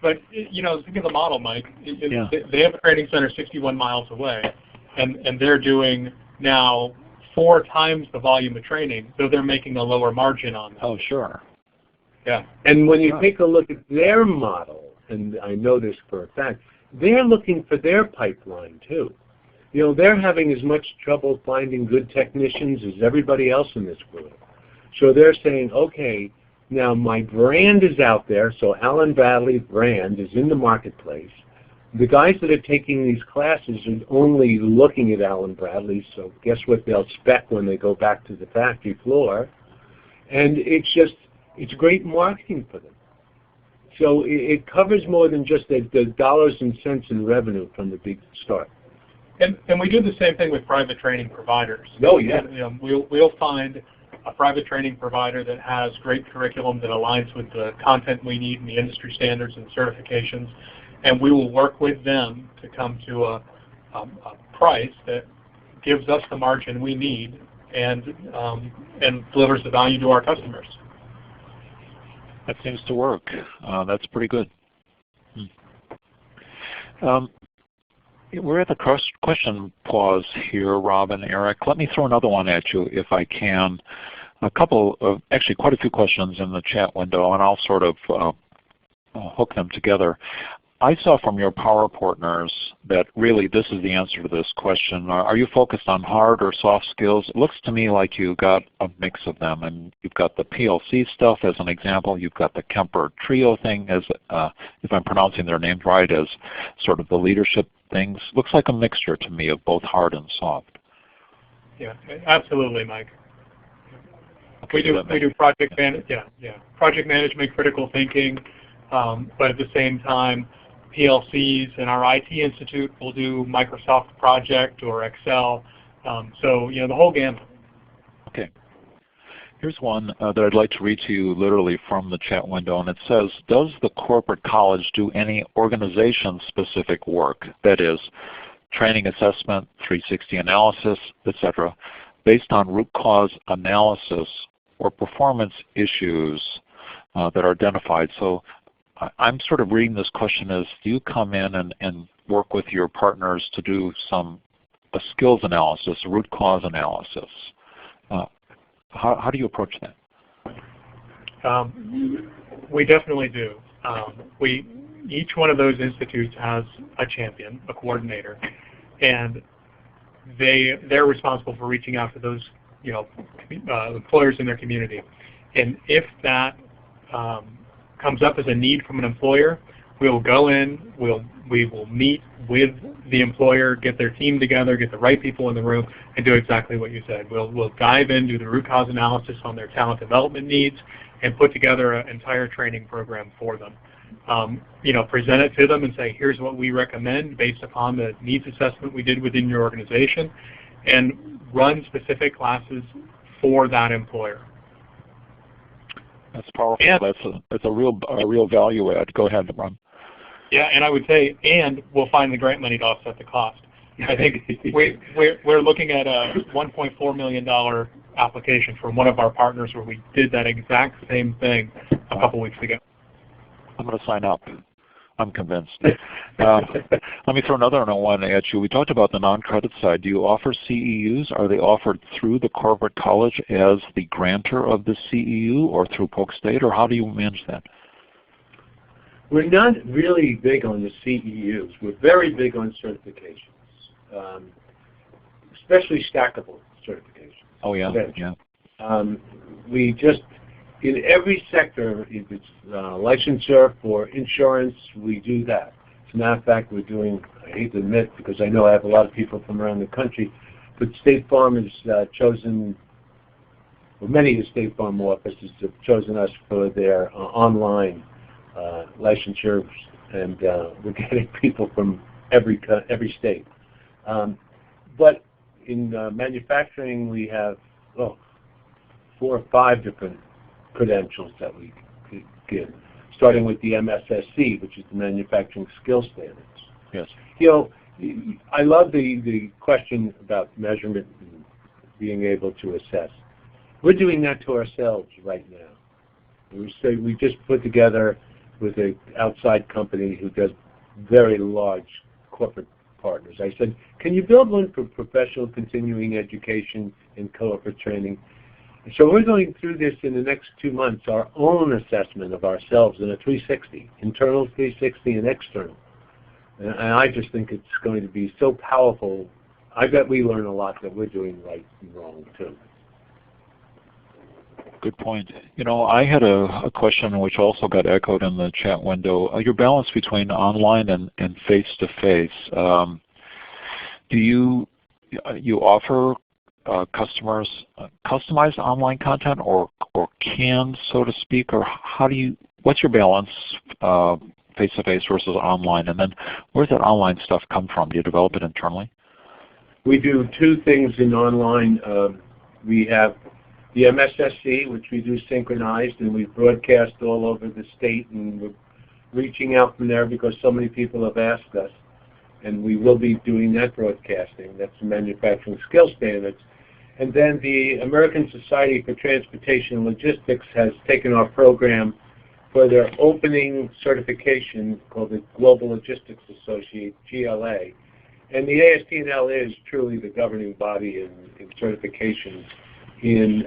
but you know, think of the model, Mike. They have a training center 61 miles away, and they're doing now 4 times the volume of training, though they're making a lower margin on that. Oh, sure. Yeah. And when you take a look at their model, and I know this for a fact, they're looking for their pipeline too. You know, they're having as much trouble finding good technicians as everybody else in this world. So they're saying, okay, now my brand is out there, so Allen Bradley's brand is in the marketplace. The guys that are taking these classes are only looking at Allen Bradley, so guess what they'll spec when they go back to the factory floor. And it's great marketing for them. So it covers more than just the dollars and cents in revenue from the big start. And we do the same thing with private training providers. Oh, yeah. You know, we'll find a private training provider that has great curriculum that aligns with the content we need and the industry standards and certifications, and we will work with them to come to a price that gives us the margin we need and delivers the value to our customers. That seems to work. That's pretty good. We're at the question pause here, Rob and Eric. Let me throw another one at you if I can. Actually quite a few questions in the chat window, and I'll sort of hook them together. I saw from your power partners that really this is the answer to this question. Are you focused on hard or soft skills? It looks to me like you got a mix of them, and you've got the PLC stuff as an example. You've got the Kemper Trio thing as, if I'm pronouncing their names right, as sort of the leadership things. Looks like a mixture to me of both hard and soft. Yeah, absolutely, Mike. Okay, we do project management, critical thinking, but at the same time, PLCs and our IT Institute will do Microsoft Project or Excel. So, you know, the whole gamut. Okay. Here's one that I'd like to read to you literally from the chat window, and it says, does the corporate college do any organization-specific work, that is, training assessment, 360 analysis, etc., based on root cause analysis or performance issues that are identified? So I'm sort of reading this question as, do you come in and work with your partners to do a skills analysis, a root cause analysis? How do you approach that? We definitely do. Each one of those institutes has a champion, a coordinator, and they're responsible for reaching out to those employers in their community. And if that comes up as a need from an employer, we'll go in, we will meet with the employer, get their team together, get the right people in the room, and do exactly what you said. We'll dive into the root cause analysis on their talent development needs and put together an entire training program for them. Present it to them and say, here's what we recommend based upon the needs assessment we did within your organization, and run specific classes for that employer. That's powerful. And, that's a real value add. Go ahead, Ron. Yeah, and I would say, and we'll find the grant money to offset the cost. I think we're looking at a $1.4 million application from one of our partners where we did that exact same thing a couple weeks ago. I'm going to sign up. I'm convinced. Let me throw another one at you. We talked about the non-credit side. Do you offer CEUs? Are they offered through the corporate college as the grantor of the CEU or through Polk State, or how do you manage that? We're not really big on the CEUs. We're very big on certifications, especially stackable certifications. Oh, yeah. We just, in every sector, if it's licensure for insurance, we do that. As a matter of fact, we're doing, I hate to admit, because I know I have a lot of people from around the country, but State Farm has chosen, well, many of the State Farm offices have chosen us for their online licensure, and we're getting people from every state. But in manufacturing, we have 4 or 5 different credentials that we give, starting with the MSSC, which is the Manufacturing Skill Standards. Yes. You know, I love the question about measurement and being able to assess. We're doing that to ourselves right now. We just put together with an outside company who does very large corporate partners. I said, can you build one for professional continuing education and corporate training? And so we're going through this in the next 2 months, our own assessment of ourselves in a 360, internal 360 and external. And I just think it's going to be so powerful. I bet we learn a lot that we're doing right and wrong too. Good point. You know, I had a question which also got echoed in the chat window. Your balance between online and face-to-face. Do you offer customers customized online content or canned, so to speak, or what's your balance face-to-face versus online? And then where does that online stuff come from? Do you develop it internally? We do 2 things in online. We have the MSSC, which we do synchronized, and we broadcast all over the state, and we're reaching out from there because so many people have asked us, and we will be doing that broadcasting. That's the Manufacturing Skill Standards. And then the American Society for Transportation and Logistics has taken our program for their opening certification called the Global Logistics Associate, GLA. And the AST&L is truly the governing body in certifications in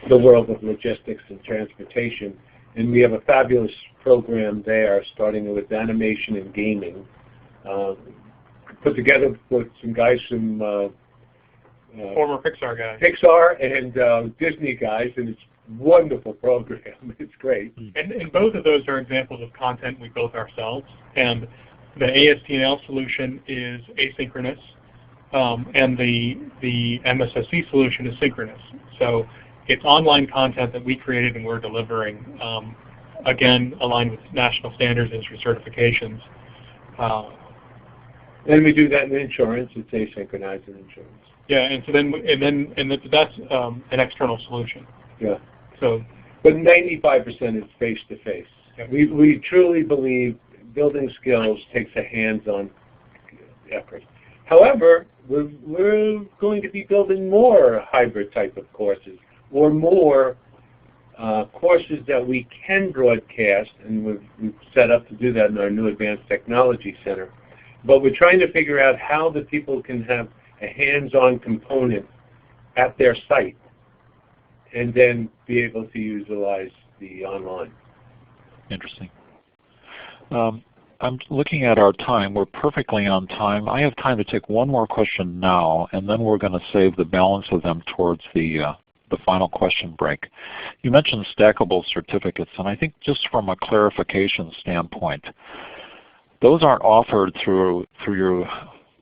the world of logistics and transportation. And we have a fabulous program there, starting with animation and gaming, put together with some guys from former Pixar guys. Pixar and Disney guys, and it's a wonderful program. It's great. And both of those are examples of content we built ourselves. And the AST&L solution is asynchronous, and the MSSC solution is synchronous. So it's online content that we created and we're delivering, again, aligned with national standards and certifications. And we do that in insurance. It's asynchronized in insurance. Yeah, and so that's an external solution. Yeah. So, but 95% is face-to-face. Yeah. We truly believe building skills takes a hands-on effort. However, we're going to be building more hybrid type of courses, or more courses that we can broadcast, and we've set up to do that in our new Advanced Technology Center. But we're trying to figure out how the people can have a hands-on component at their site and then be able to utilize the online. Interesting. I'm looking at our time. We're perfectly on time. I have time to take one more question now, and then we're going to save the balance of them towards the final question break. You mentioned stackable certificates, and I think just from a clarification standpoint, those aren't offered through your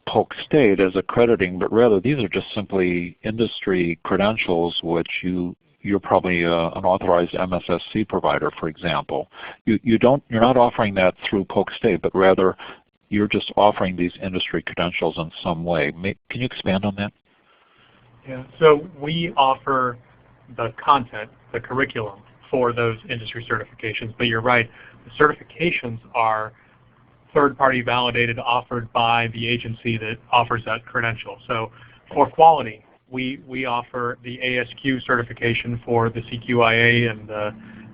Polk State as accrediting, but rather these are just simply industry credentials which you're probably an authorized MSSC provider, for example. You're not offering that through Polk State, but rather you're just offering these industry credentials in some way. Can you expand on that? Yeah, so we offer the content, the curriculum for those industry certifications. But you're right, the certifications are third-party validated, offered by the agency that offers that credential. So for quality, we offer the ASQ certification for the CQIA and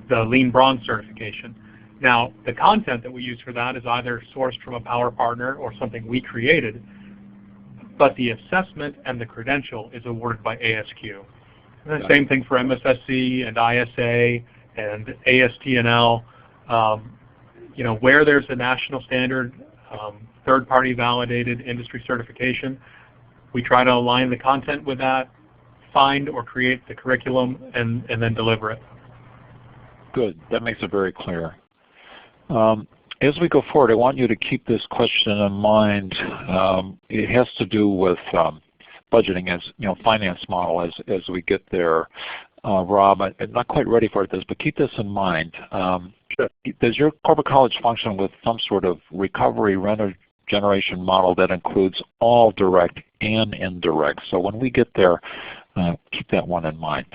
the Lean Bronze certification. Now, the content that we use for that is either sourced from a power partner or something we created, but the assessment and the credential is awarded by ASQ. And the same thing for MSSC and ISA and ASTNL. You know, where there's a national standard, third-party validated industry certification, we try to align the content with that, find or create the curriculum, and then deliver it. Good. That makes it very clear. As we go forward, I want you to keep this question in mind. It has to do with budgeting, as you know, finance model as we get there. Rob, I'm not quite ready for this, but keep this in mind. Sure. Does your corporate college function with some sort of recovery renter generation model that includes all direct and indirect? So when we get there, keep that one in mind.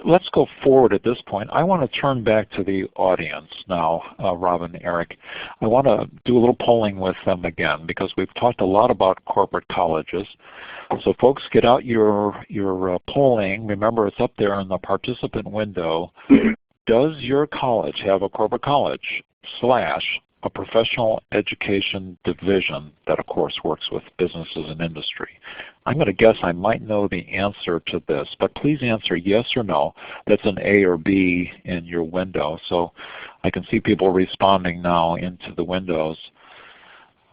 Let's go forward at this point. I want to turn back to the audience now, Rob and Eric. I want to do a little polling with them again because we've talked a lot about corporate colleges. So folks, get out your polling. Remember, it's up there in the participant window. Does your college have a corporate college / a professional education division that of course works with businesses and industry? I'm going to guess I might know the answer to this, but please answer yes or no. That's an A or B in your window. So I can see people responding now into the windows.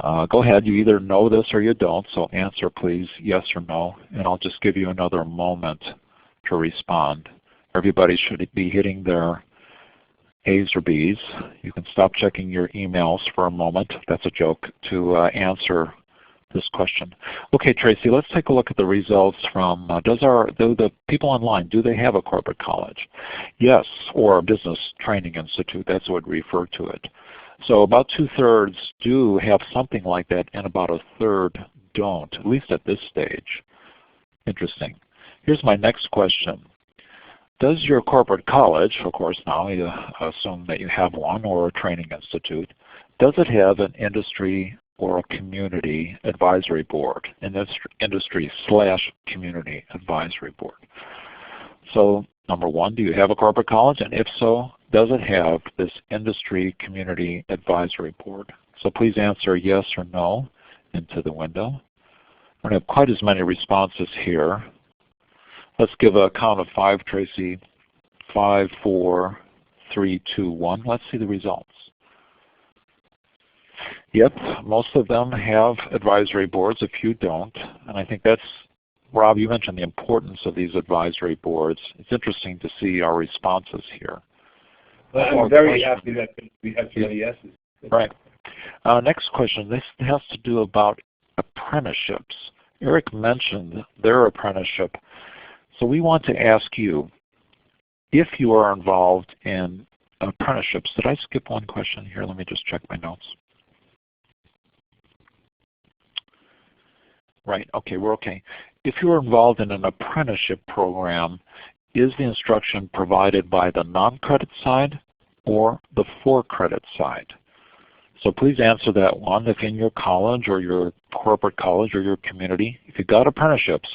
Go ahead, you either know this or you don't, so answer please yes or no, and I'll just give you another moment to respond. Everybody should be hitting their A's or B's. You can stop checking your emails for a moment. That's a joke, to answer this question. Okay, Tracy, let's take a look at the results from, do the people online, do they have a corporate college? Yes, or a business training institute, that's what we refer to it. So about 2/3 do have something like that, and about 1/3 don't, at least at this stage. Interesting. Here's my next question. Does your corporate college, of course now you assume that you have one, or a training institute, does it have an industry or a community advisory board, industry/community advisory board? So number one, do you have a corporate college? And if so, does it have this industry community advisory board? So please answer yes or no into the window. I don't have quite as many responses here. Let's give a count of 5, Tracy. 5, 4, 3, 2, 1. Let's see the results. Yep, most of them have advisory boards, a few don't. And I think that's, Rob, you mentioned the importance of these advisory boards. It's interesting to see our responses here. Well, I'm very happy that we have so many yeses. Right. Next question. This has to do about apprenticeships. Eric mentioned their apprenticeship. So we want to ask you, if you are involved in apprenticeships, did I skip one question here? Let me just check my notes. Right, okay, we're okay. If you're involved in an apprenticeship program, is the instruction provided by the non-credit side or the for-credit side? So please answer that one. If in your college or your corporate college or your community, if you've got apprenticeships,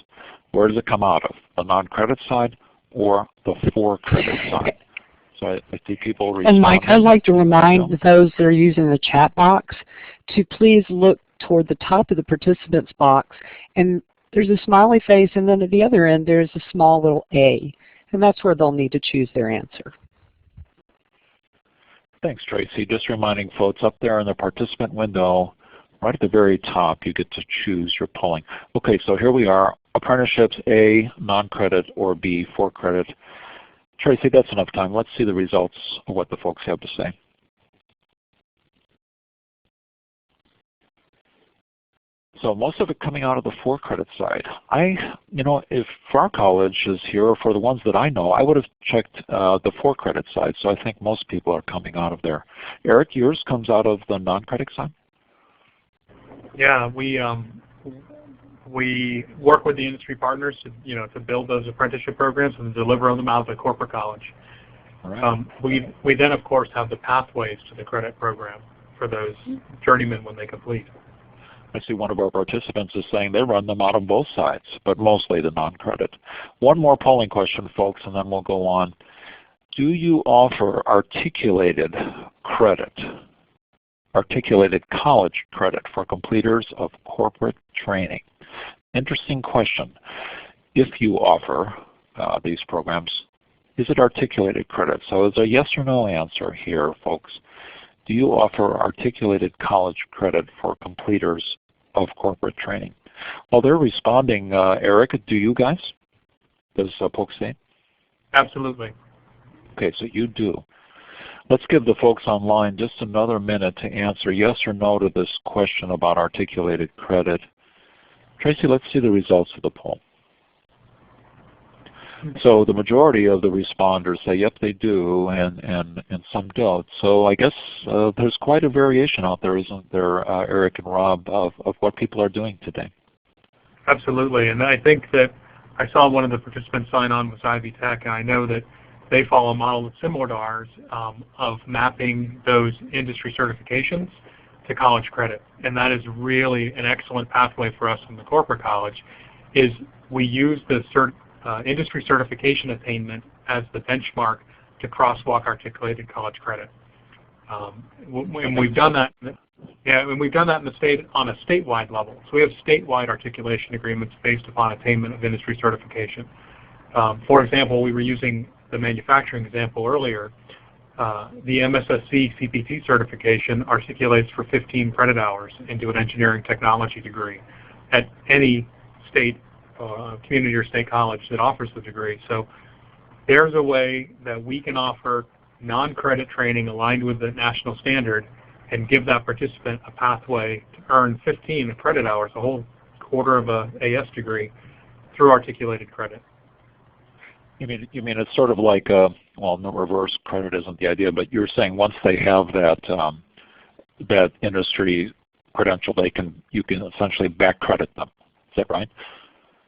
where does it come out of? The non-credit side or the for-credit side? So I see people responding. And Mike, I'd like to remind those that are using the chat box to please look toward the top of the participants box, and there's a smiley face, and then at the other end there's a small little A, and that's where they'll need to choose their answer. Thanks, Tracy. Just reminding folks, up there in the participant window, right at the very top, you get to choose your polling. Okay, so here we are. Apprenticeships, A, non-credit, or B, for credit. Tracy, that's enough time. Let's see the results of what the folks have to say. So most of it coming out of the for-credit side. If for our colleges here, or for the ones that I know, I would have checked the for-credit side. So I think most people are coming out of there. Eric, yours comes out of the non-credit side? Yeah, we work with the industry partners to build those apprenticeship programs and deliver them out of the corporate college. All right. We then, of course, have the pathways to the credit program for those journeymen when they complete. I see one of our participants is saying they run them out on both sides, but mostly the non-credit. One more polling question, folks, and then we'll go on. Do you offer articulated credit, articulated college credit for completers of corporate training? Interesting question. If you offer these programs, is it articulated credit? So it's a yes or no answer here, folks. Do you offer articulated college credit for completers of corporate training? While they're responding, Eric, do you guys? Does Polk State? Absolutely. Okay, so you do. Let's give the folks online just another minute to answer yes or no to this question about articulated credit. Tracy, let's see the results of the poll. So the majority of the responders say, yep, they do, and some don't. So I guess there's quite a variation out there, isn't there, Eric and Rob, of what people are doing today? Absolutely, and I think that I saw one of the participants sign on with Ivy Tech, and I know that they follow a model that's similar to ours of mapping those industry certifications to college credit. And that is really an excellent pathway for us in the corporate college, is we use the industry certification attainment as the benchmark to crosswalk articulated college credit. And we've done that. Yeah, and we've done that in the state on a statewide level. So we have statewide articulation agreements based upon attainment of industry certification. For example, we were using the manufacturing example earlier. The MSSC CPT certification articulates for 15 credit hours into an engineering technology degree at any state community or state college that offers the degree. So there's a way that we can offer non-credit training aligned with the national standard and give that participant a pathway to earn 15 credit hours, a whole quarter of a AS degree, through articulated credit. You mean it's sort of like well, no, reverse credit isn't the idea, but you're saying once they have that industry credential, you can essentially back credit them. Is that right?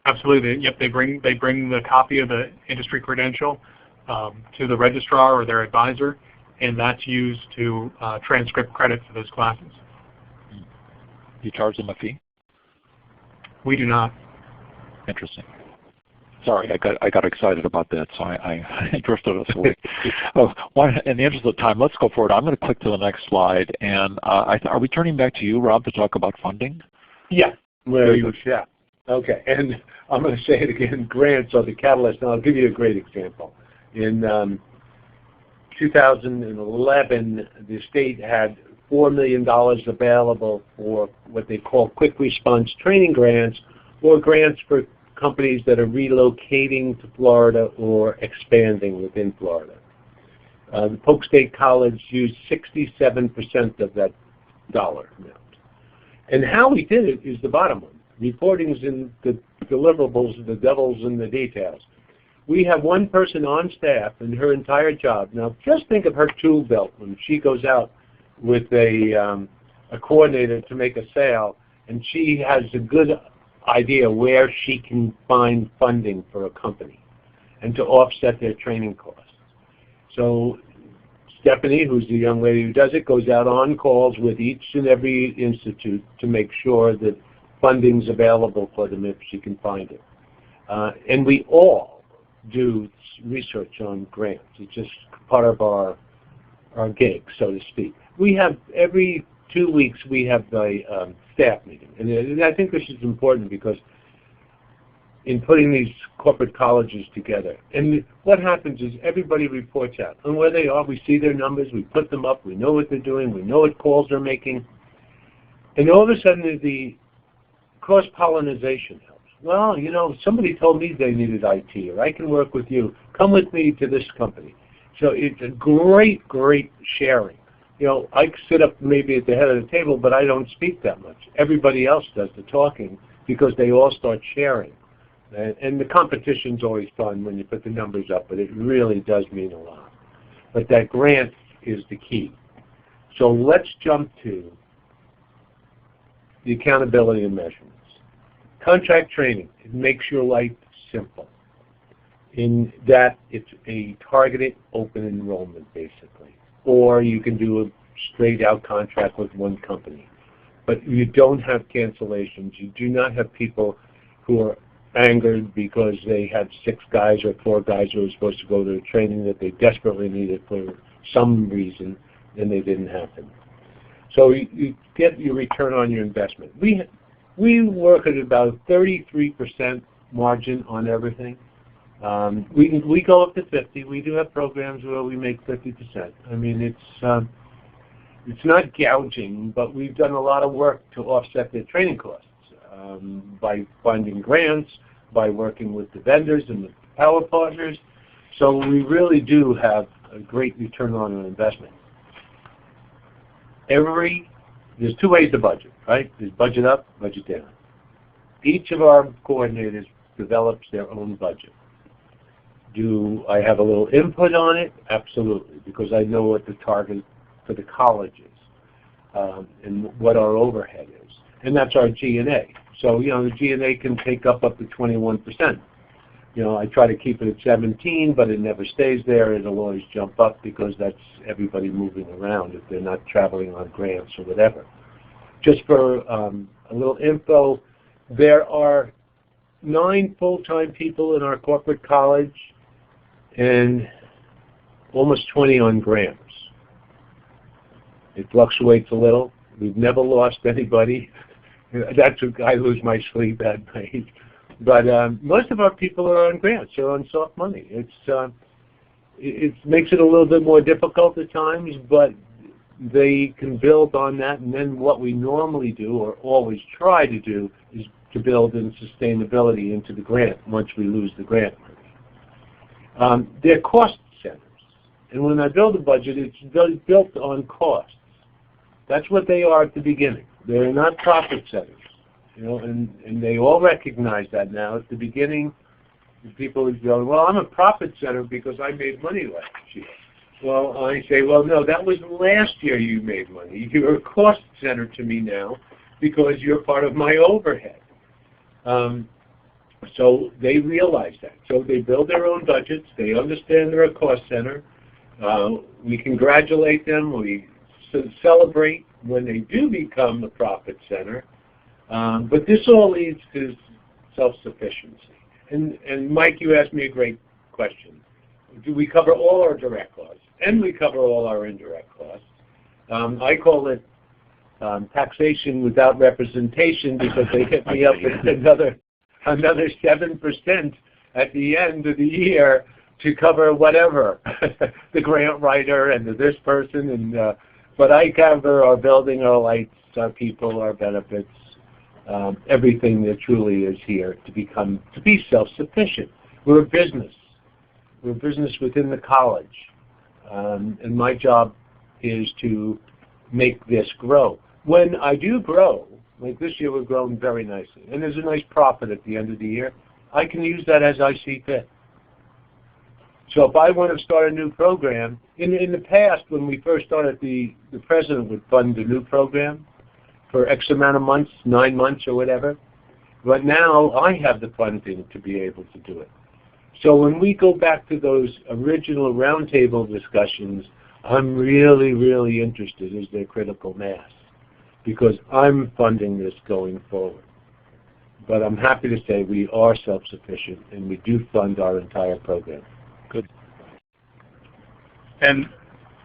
Absolutely. Yep. They bring the copy of the industry credential to the registrar or their advisor, and that's used to transcript credit for those classes. Do you charge them a fee? We do not. Interesting. Sorry, I got excited about that, so I drifted us away. In the interest of time, let's go forward. I'm going to click to the next slide, and are we turning back to you, Rob, to talk about funding? Yeah. Yeah. Okay, and I'm going to say it again, grants are the catalyst, and I'll give you a great example. In 2011, the state had $4 million available for what they call quick response training grants, or grants for companies that are relocating to Florida or expanding within Florida. The Polk State College used 67% of that dollar amount. And how we did it is the bottom one. Reporting's in the deliverables, the devil's in the details. We have one person on staff and her entire job. Now just think of her tool belt when she goes out with a coordinator to make a sale, and she has a good idea where she can find funding for a company and to offset their training costs. So Stephanie, who's the young lady who does it, goes out on calls with each and every institute to make sure that funding's available for them if she can find it. And we all do research on grants. It's just part of our gig, so to speak. We have every 2 weeks we have a staff meeting, and I think this is important because in putting these corporate colleges together, and what happens is everybody reports out on where they are. We see their numbers, we put them up, we know what they're doing, we know what calls they're making, and all of a sudden the cross-pollinization helps. Well, you know, somebody told me they needed IT, or I can work with you. Come with me to this company. So it's a great sharing. You know, I sit up maybe at the head of the table, but I don't speak that much. Everybody else does the talking because they all start sharing. And the competition's always fun when you put the numbers up, but it really does mean a lot. But that grant is the key. So let's jump to the accountability and measurements. Contract training, it makes your life simple in that it's a targeted open enrollment, basically. Or you can do a straight-out contract with one company. But you don't have cancellations. You do not have people who are angered because they had 6 guys or 4 guys who were supposed to go to training that they desperately needed for some reason, and they didn't happen. So you get your return on your investment. We work at about 33% margin on everything. We go up to 50. We do have programs where we make 50%. I mean, it's not gouging, but we've done a lot of work to offset the training costs by finding grants, by working with the vendors and the power partners. So we really do have a great return on an investment. There's 2 ways to budget, right? There's budget up, budget down. Each of our coordinators develops their own budget. Do I have a little input on it? Absolutely, because I know what the target for the college is and what our overhead is. And that's our G&A. So, the G&A can take up to 21%. I try to keep it at 17, but it never stays there. It'll always jump up because that's everybody moving around if they're not traveling on grants or whatever. Just for a little info, there are 9 full-time people in our corporate college and almost 20 on grants. It fluctuates a little. We've never lost anybody. That's I lose my sleep at night. But most of our people are on grants. They're on soft money. It makes it a little bit more difficult at times, but they can build on that. And then what we normally do, or always try to do, is to build in sustainability into the grant once we lose the grant money. They're cost centers. And when I build a budget, it's built on costs. That's what they are at the beginning. They're not profit centers. And they all recognize that now. At the beginning, people are going, well, I'm a profit center because I made money last year. Well, I say, well, no, that was last year you made money. You're a cost center to me now because you're part of my overhead. So they realize that. So they build their own budgets. They understand they're a cost center. We congratulate them. We celebrate when they do become a profit center. But this all leads to self-sufficiency. And Mike, you asked me a great question. Do we cover all our direct costs? And we cover all our indirect costs. I call it taxation without representation because they hit me up with another 7% at the end of the year to cover whatever, the grant writer and this person. And but I cover our building, our lights, our people, our benefits, everything that truly is here to be self-sufficient. We're a business. We're a business within the college. And my job is to make this grow. When I do grow, like this year we're growing very nicely, and there's a nice profit at the end of the year, I can use that as I see fit. So if I want to start a new program, in the past when we first started, the president would fund a new program for X amount of months, 9 months or whatever, but now I have the funding to be able to do it. So when we go back to those original roundtable discussions, I'm really, really interested in their critical mass because I'm funding this going forward. But I'm happy to say we are self-sufficient and we do fund our entire program. Good. And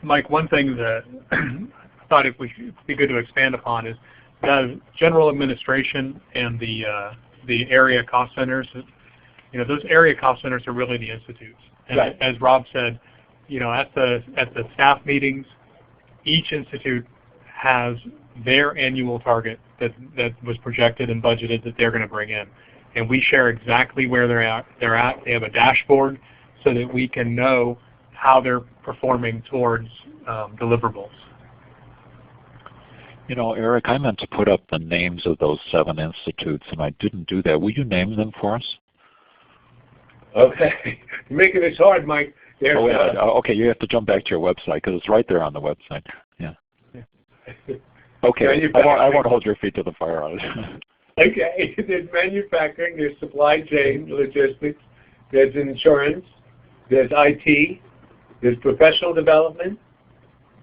Mike, one thing that I thought it would be good to expand upon is the general administration and the area cost centers. Those area cost centers are really the institutes. And right. As Rob said, at the staff meetings, each institute has their annual target that was projected and budgeted that they're going to bring in, and we share exactly where they're at. They have a dashboard so that we can know how they're performing towards deliverables. Eric, I meant to put up the names of those 7 institutes, and I didn't do that. Will you name them for us? Okay. You're making this hard, Mike. Okay, you have to jump back to your website because it's right there on the website. Yeah. Okay, I won't hold your feet to the fire on it. Okay, there's manufacturing, there's supply chain, logistics, there's insurance, there's IT, there's professional development,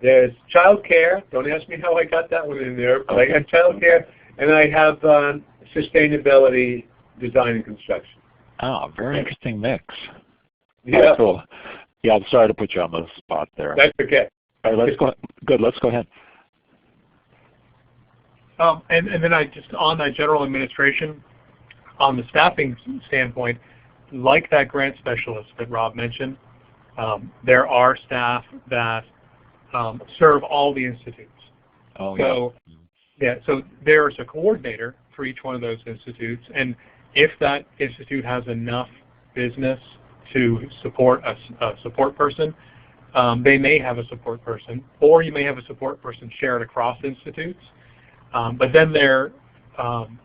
there's child care. Don't ask me how I got that one in there, but I got child care, and I have sustainability, design, and construction. Oh, very interesting mix. Yeah. Cool. Yeah, I'm sorry to put you on the spot there. That's okay. All right, let's go. Good. Let's go ahead. And then on that general administration, on the staffing standpoint, like that grant specialist that Rob mentioned, there are staff that serve all the institutes. Oh, so, yeah. So there's a coordinator for each one of those institutes, and if that institute has enough business to support a support person, they may have a support person, or you may have a support person shared across institutes. But then there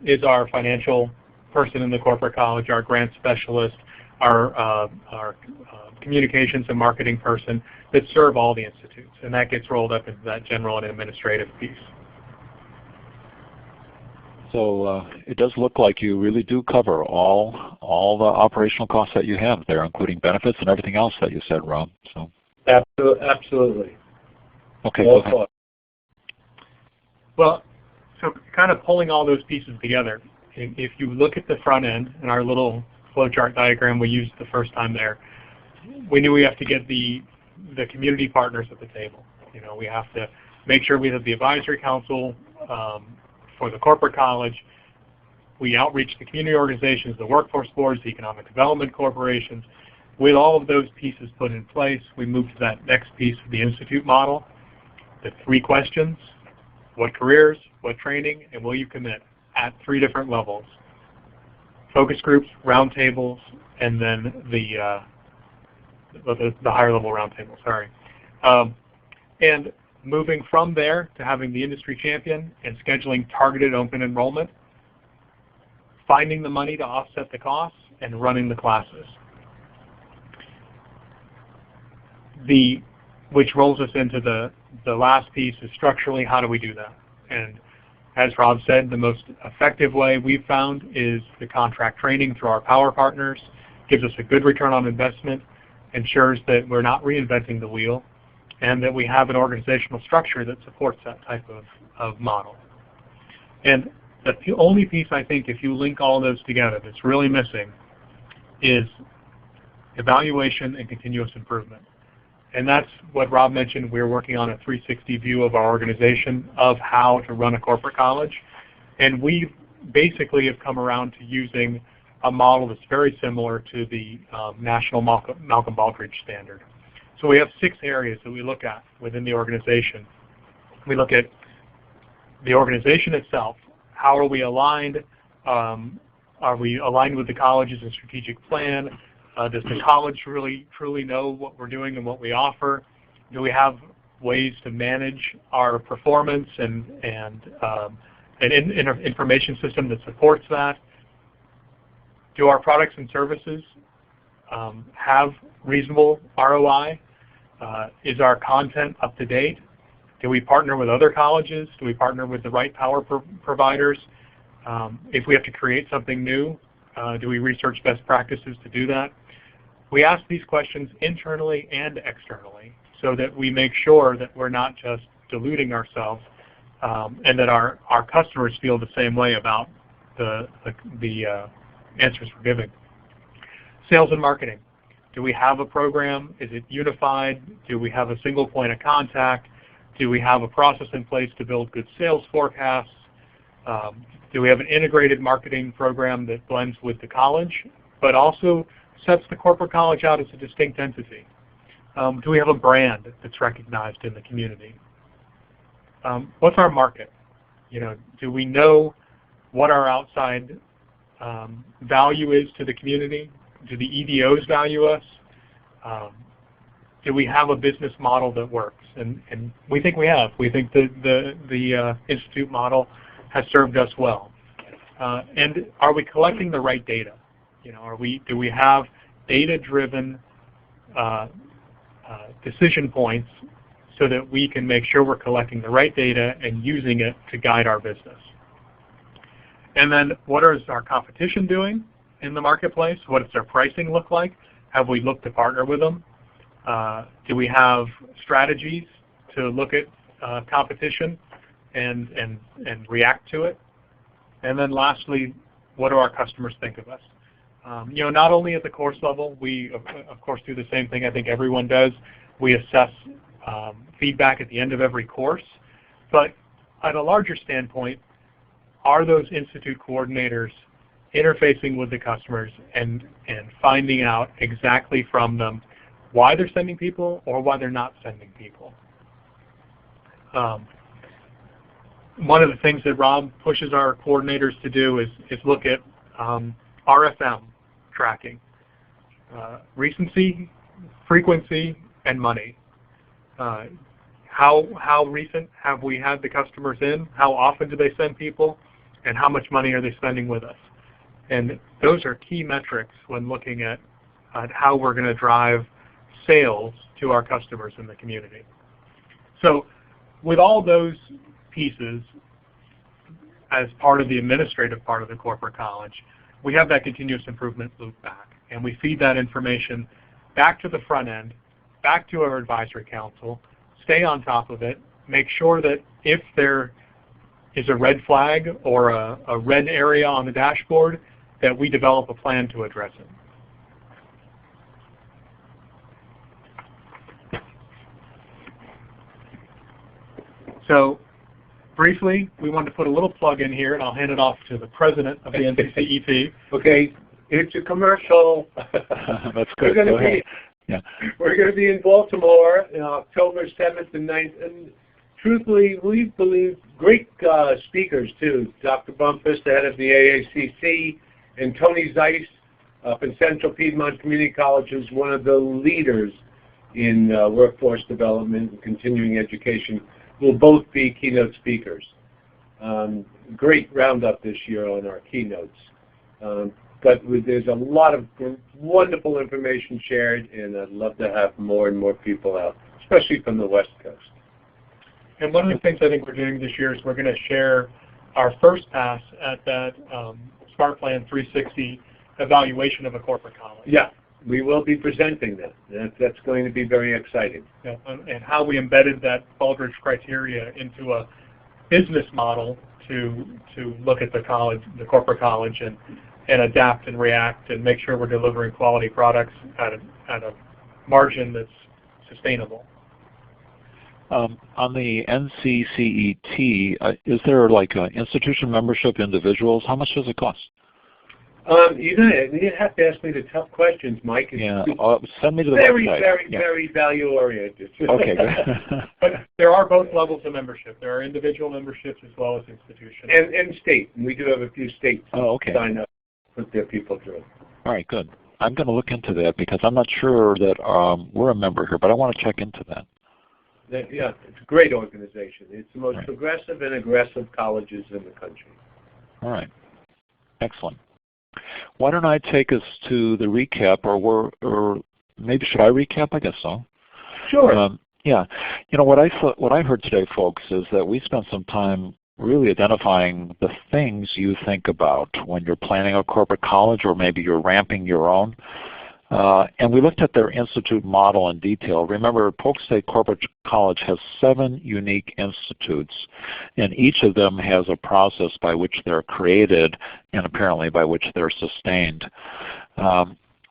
is our financial person in the corporate college, our grant specialist, our communications and marketing person that serve all the institutes, and that gets rolled up into that general and administrative piece. So it does look like you really do cover all the operational costs that you have there, including benefits and everything else that you said, Rob. So absolutely. Okay, go ahead. Well, so kind of pulling all those pieces together, if you look at the front end in our little flowchart diagram we used the first time there, we knew we have to get the community partners at the table. You know, we have to make sure we have the advisory council for the corporate college. We outreach the community organizations, the workforce boards, the economic development corporations. With all of those pieces put in place, we move to that next piece of the institute model, the 3 questions: what careers, what training, and will you commit at 3 different levels: focus groups, roundtables, and then the higher level roundtable. Sorry. And moving from there to having the industry champion and scheduling targeted open enrollment, finding the money to offset the costs, and running the classes. Which rolls us into the last piece is structurally, how do we do that? And as Rob said, the most effective way we've found is the contract training through our power partners. Gives us a good return on investment, ensures that we're not reinventing the wheel, and that we have an organizational structure that supports that type of model. And the only piece, I think, if you link all those together that's really missing is evaluation and continuous improvement. And that's what Rob mentioned. We're working on a 360 view of our organization of how to run a corporate college. And we basically have come around to using a model that's very similar to the National Malcolm Baldrige standard. So we have 6 areas that we look at within the organization. We look at the organization itself. How are we aligned? Are we aligned with the college's strategic plan? Does the college really truly know what we're doing and what we offer? Do we have ways to manage our performance and an information system that supports that? Do our products and services have reasonable ROI? Is our content up to date? Do we partner with other colleges? Do we partner with the right power providers? If we have to create something new, do we research best practices to do that? We ask these questions internally and externally so that we make sure that we're not just deluding ourselves and that our customers feel the same way about the answers we're giving. Sales and marketing. Do we have a program? Is it unified? Do we have a single point of contact? Do we have a process in place to build good sales forecasts? Do we have an integrated marketing program that blends with the college, but also sets the corporate college out as a distinct entity? Do we have a brand that's recognized in the community? What's our market? You know, do we know what our outside value is to the community? Do the EDOs value us? Do we have a business model that works? And we think we have. We think that the institute model has served us well. And are we collecting the right data? You know, do we have data-driven decision points so that we can make sure we're collecting the right data and using it to guide our business? And then what is our competition doing in the marketplace? What does their pricing look like? Have we looked to partner with them? Do we have strategies to look at competition and react to it? And then lastly, what do our customers think of us? Not only at the course level, we of course do the same thing I think everyone does. We assess feedback at the end of every course, but at a larger standpoint, are those institute coordinators interfacing with the customers and finding out exactly from them why they're sending people or why they're not sending people? One of the things that Rob pushes our coordinators to do is look at RFM tracking, recency, frequency, and money. How recent have we had the customers in? How often do they send people? And how much money are they spending with us? And those are key metrics when looking at how we're going to drive sales to our customers in the community. So with all those pieces as part of the administrative part of the corporate college, we have that continuous improvement loop back. And we feed that information back to the front end, back to our advisory council, stay on top of it, make sure that if there is a red flag or a red area on the dashboard, that we develop a plan to address it. So briefly, we wanted to put a little plug in here, and I'll hand it off to the president of the NCCEP. Okay, it's a commercial. That's good. Go ahead. We're going to be in Baltimore on October 7th and 9th, and truthfully, we believe great speakers too. Dr. Bumpus, the head of the AACC, and Tony Zeiss up in Central Piedmont Community College is one of the leaders in workforce development and continuing education. Will both be keynote speakers. Great roundup this year on our keynotes. But there's a lot of wonderful information shared, and I'd love to have more and more people out, especially from the West Coast. And one of the things I think we're doing this year is we're going to share our first pass at that Smart Plan 360 evaluation of a corporate college. Yeah, we will be presenting that. That's going to be very exciting. Yeah, and how we embedded that Baldrige criteria into a business model to look at the college, the corporate college, and adapt and react and make sure we're delivering quality products at a margin that's sustainable. On the NCCET, is there like institution membership, individuals? How much does it cost? You have to ask me the tough questions, Mike. Send me to the website. Very very value-oriented. Okay, good. But there are both levels of membership. There are individual memberships as well as institutional. And state. And we do have a few states sign up, put their people through. All right, good. I'm going to look into that because I'm not sure that we're a member here, but I want to check into that. Yeah, it's a great organization. It's the most progressive and aggressive colleges in the country. All right. Excellent. Why don't I take us to the recap, or maybe should I recap? I guess so. Sure. Yeah. You know, what I heard today, folks, is that we spent some time really identifying the things you think about when you're planning a corporate college or maybe you're ramping your own. And we looked at their institute model in detail. Remember, Polk State Corporate College has 7 unique institutes, and each of them has a process by which they're created and apparently by which they're sustained.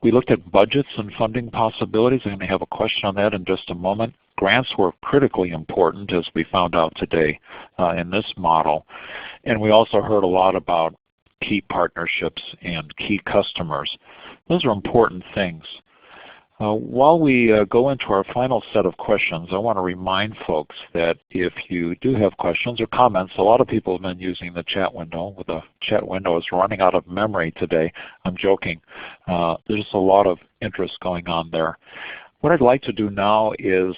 We looked at budgets and funding possibilities. I'm going to have a question on that in just a moment. Grants were critically important, as we found out today in this model. And we also heard a lot about key partnerships and key customers. Those are important things. While we go into our final set of questions, I want to remind folks that if you do have questions or comments, a lot of people have been using the chat window. The chat window is running out of memory today. I'm joking. There's a lot of interest going on there. What I'd like to do now is,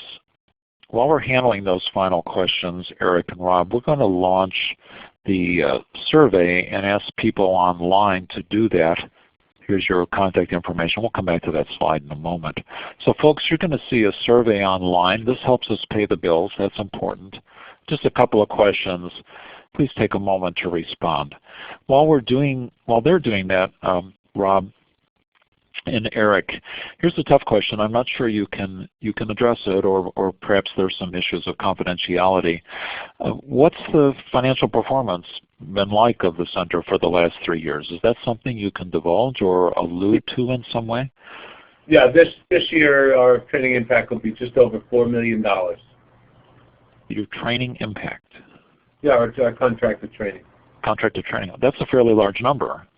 while we're handling those final questions, Eric and Rob, we're going to launch the survey and ask people online to do that. Here's your contact information. We'll come back to that slide in a moment. So folks, you're going to see a survey online. This helps us pay the bills. That's important. Just a couple of questions please take a moment to respond. While they're doing that, Rob and Eric, here's a tough question. I'm not sure you can address it, or perhaps there's some issues of confidentiality. What's the financial performance been like of the center for the last 3 years? Is that something you can divulge or allude to in some way? Yeah, this year our training impact will be just over $4 million. Your training impact? Yeah, our contracted training. Contracted training. That's a fairly large number.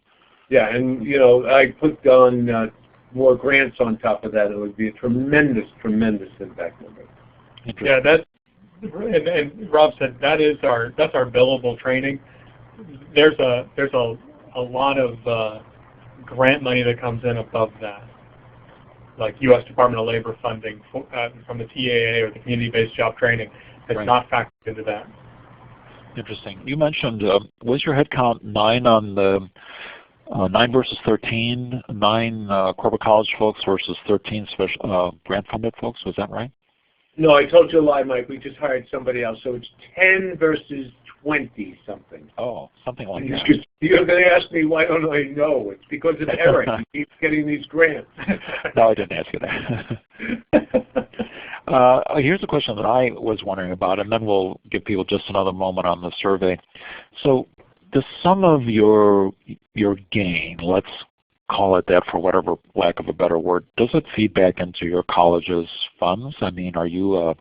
Yeah, and I put on more grants on top of that. It would be a tremendous, tremendous impact number. Yeah, and Rob said that's our billable training. There's a lot of grant money that comes in above that, like U.S. Department of Labor funding from the TAA or the community-based job training. That's not factored into that. Interesting. You mentioned, was your head count 9 on the 9 versus 13, 9 corporate college folks versus 13 special grant-funded folks? Was that right? No, I told you a lie, Mike. We just hired somebody else, so it's 10 versus 20 something. Oh, something like that. You're going to ask me why don't I know? It's because of Eric. He keeps getting these grants. No, I didn't ask you that. Here's a question that I was wondering about, and then we'll give people just another moment on the survey. So the sum of your gain, let's call it that for whatever lack of a better word, does it feed back into your college's funds? I mean, are you a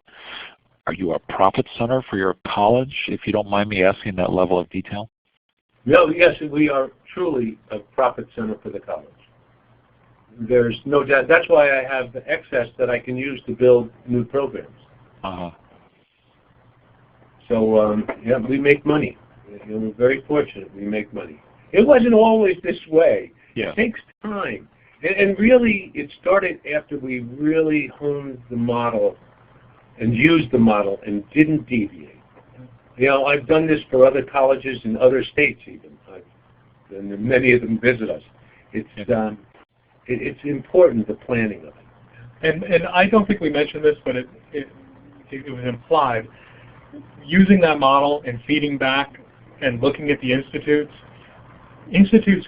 profit center for your college, if you don't mind me asking that level of detail? No, yes, we are truly a profit center for the college. There's no doubt. That's why I have the excess that I can use to build new programs. So, yeah, we make money. We're very fortunate. We make money. It wasn't always this way. Yeah. It takes time. And really, it started after we really honed the model and used the model and didn't deviate. I've done this for other colleges in other states even. And many of them visit us. It's important, the planning of it. And I don't think we mentioned this, but it was implied. Using that model and feeding back and looking at the institutes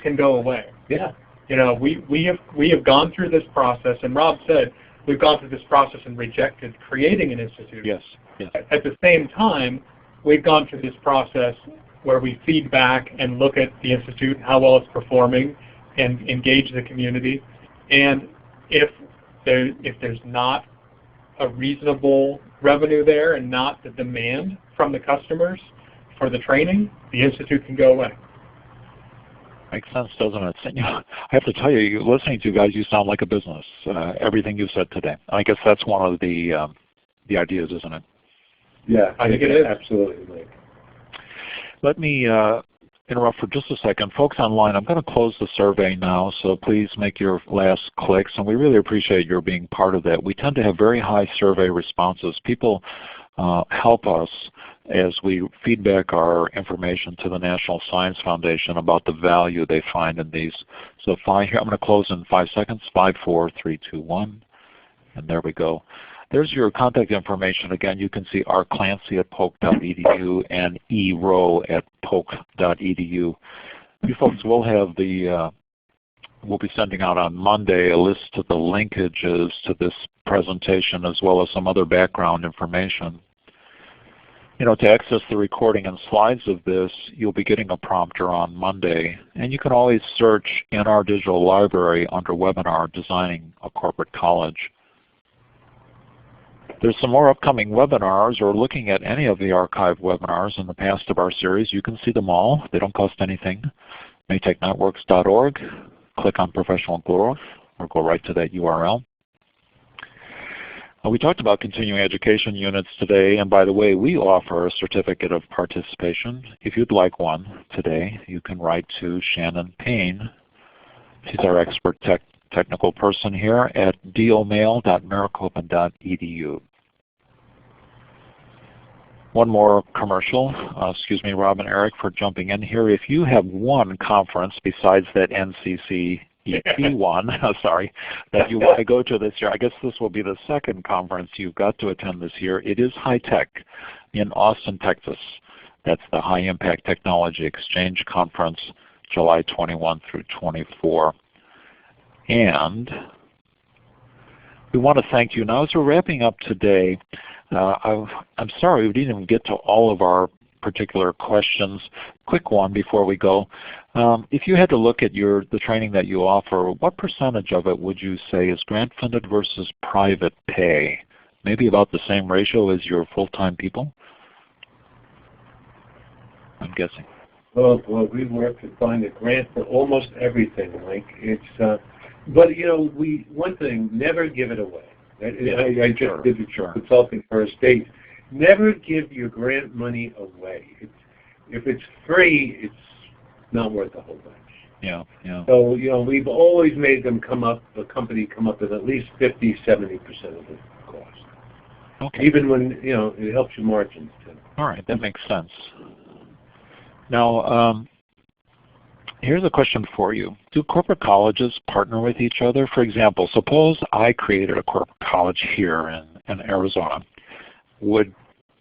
can go away. Yeah. We have gone through this process, and Rob said we've gone through this process and rejected creating an institute. Yes. Yes. At the same time, we've gone through this process where we feed back and look at the institute, how well it's performing, and engage the community. And if there's not a reasonable revenue there and not the demand from the customers for the training, the institute can go away. Makes sense, doesn't it? I have to tell you, listening to you guys, you sound like a business. Everything you said today. I guess that's one of the ideas, isn't it? Yeah, I think it is. Absolutely, Mike. Let me interrupt for just a second. Folks online, I'm going to close the survey now, so please make your last clicks, and we really appreciate your being part of that. We tend to have very high survey responses. People help us as we feedback our information to the National Science Foundation about the value they find in these. So I'm going to close in 5 seconds, 5, 4, 3, 2, 1, and there we go. There's your contact information. Again, you can see rclancy@polk.edu and eroe@polk.edu. You folks will have we'll be sending out on Monday a list of the linkages to this presentation as well as some other background information. To access the recording and slides of this, you'll be getting a prompter on Monday. And you can always search in our digital library under webinar, Designing a Corporate College. There's some more upcoming webinars, or looking at any of the archived webinars in the past of our series. You can see them all. They don't cost anything. maytechnetworks.org. Click on Professional Growth, or go right to that URL. We talked about continuing education units today, and by the way, we offer a certificate of participation. If you'd like one today, you can write to Shannon Payne. She's our expert technical person here at domail.maricopa.edu. One more commercial. Excuse me, Rob and Eric, for jumping in here. If you have one conference besides that NCC one, sorry, that you want to go to this year, I guess this will be the second conference you've got to attend this year. It is High Tech in Austin, Texas. That's the High Impact Technology Exchange Conference, July 21 through 24. And we want to thank you. Now as we're wrapping up today, I'm sorry we didn't even get to all of our particular questions. Quick one before we go. If you had to look at the training that you offer, what percentage of it would you say is grant funded versus private pay? Maybe about the same ratio as your full-time people? I'm guessing. Well, we work to find a grant for almost everything, Mike. It's, but you know, one thing, never give it away. I just did consulting for a state. Never give your grant money away. If it's free, it's not worth a whole bunch. Yeah. So, you know, we've always made them the company come up with at least 50, 70% of the cost. Okay. Even when, you know, it helps your margins too. All right, that makes sense. Now, here's a question for you. Do corporate colleges partner with each other? For example, suppose I created a corporate college here in Arizona. Would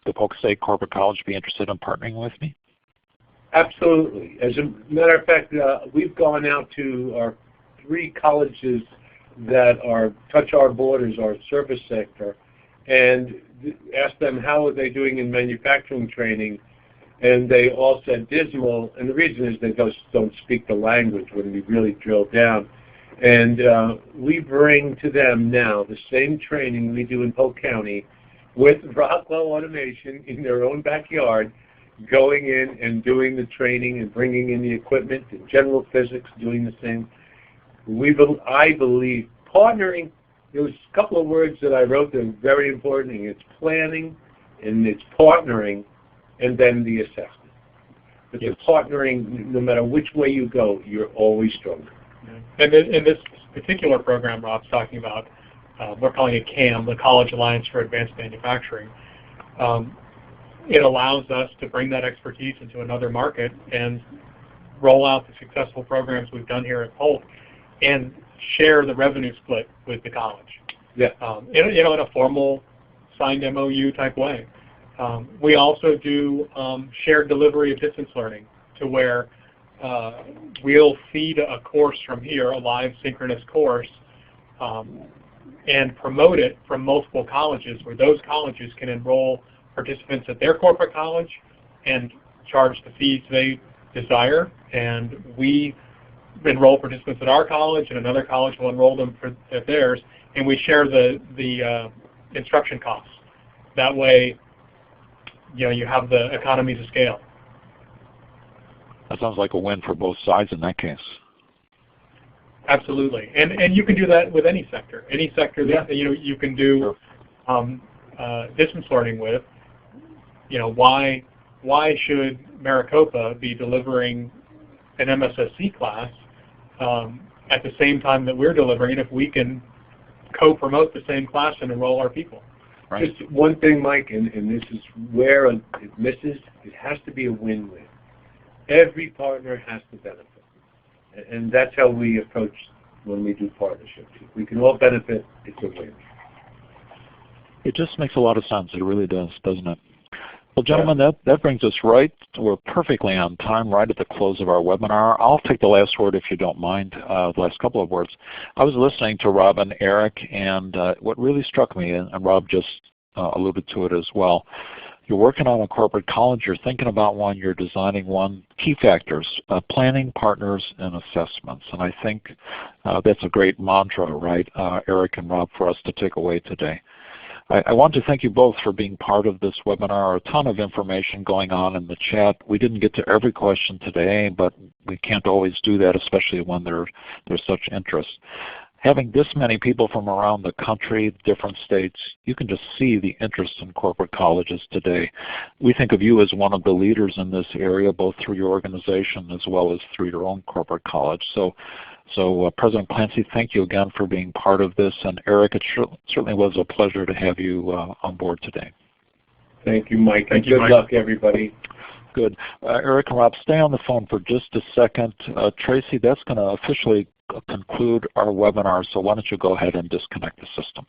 the Polk State Corporate College be interested in partnering with me? Absolutely. As a matter of fact, we've gone out to our 3 colleges that touch our borders, our service sector, and asked them how are they doing in manufacturing training, and they all said dismal, and the reason is they just don't speak the language when we really drill down. And we bring to them now the same training we do in Polk County with Rockwell Automation in their own backyard, going in and doing the training and bringing in the equipment, and General Physics doing the same. I believe partnering, there was a couple of words that I wrote that are very important. It's planning, and it's partnering, and then the assessment. But the partnering, no matter which way you go, you're always stronger. Yeah. And in this particular program Rob's talking about, we're calling it CAM, the College Alliance for Advanced Manufacturing. It allows us to bring that expertise into another market and roll out the successful programs we've done here at Polk and share the revenue split with the college. Yeah. In a formal signed MOU type way. We also do shared delivery of distance learning, to where we'll feed a course from here, a live synchronous course, and promote it from multiple colleges, where those colleges can enroll participants at their corporate college and charge the fees they desire, and we enroll participants at our college, and another college will enroll them at theirs, and we share the instruction costs. That way, you know, you have the economies of scale. That sounds like a win for both sides in that case. Absolutely, and you can do that with any sector. Any sector that you can do distance learning with. You know, why should Maricopa be delivering an MSSC class at the same time that we're delivering it if we can co-promote the same class and enroll our people? Right. Just one thing, Mike, and this is where it misses, it has to be a win-win. Every partner has to benefit. And that's how we approach when we do partnerships. If we can all benefit, it's a win. It just makes a lot of sense. It really does, doesn't it? Well, gentlemen, that brings us right. We're perfectly on time, right at the close of our webinar. I'll take the last word if you don't mind, the last couple of words. I was listening to Rob and Eric, and what really struck me, and Rob just alluded to it as well, you're working on a corporate college, you're thinking about one, you're designing one. Key factors, planning, partners, and assessments. And I think that's a great mantra, right, Eric and Rob, for us to take away today. I want to thank you both for being part of this webinar. A ton of information going on in the chat. We didn't get to every question today, but we can't always do that, especially when there's such interest. Having this many people from around the country, different states, you can just see the interest in corporate colleges today. We think of you as one of the leaders in this area, both through your organization as well as through your own corporate college. So President Clancy, thank you again for being part of this. And Eric, it certainly was a pleasure to have you on board today. Thank you, Mike. Thank you, Good luck, everybody. Good. Eric and Rob, stay on the phone for just a second. Tracy, that's going to officially conclude our webinar, so why don't you go ahead and disconnect the system.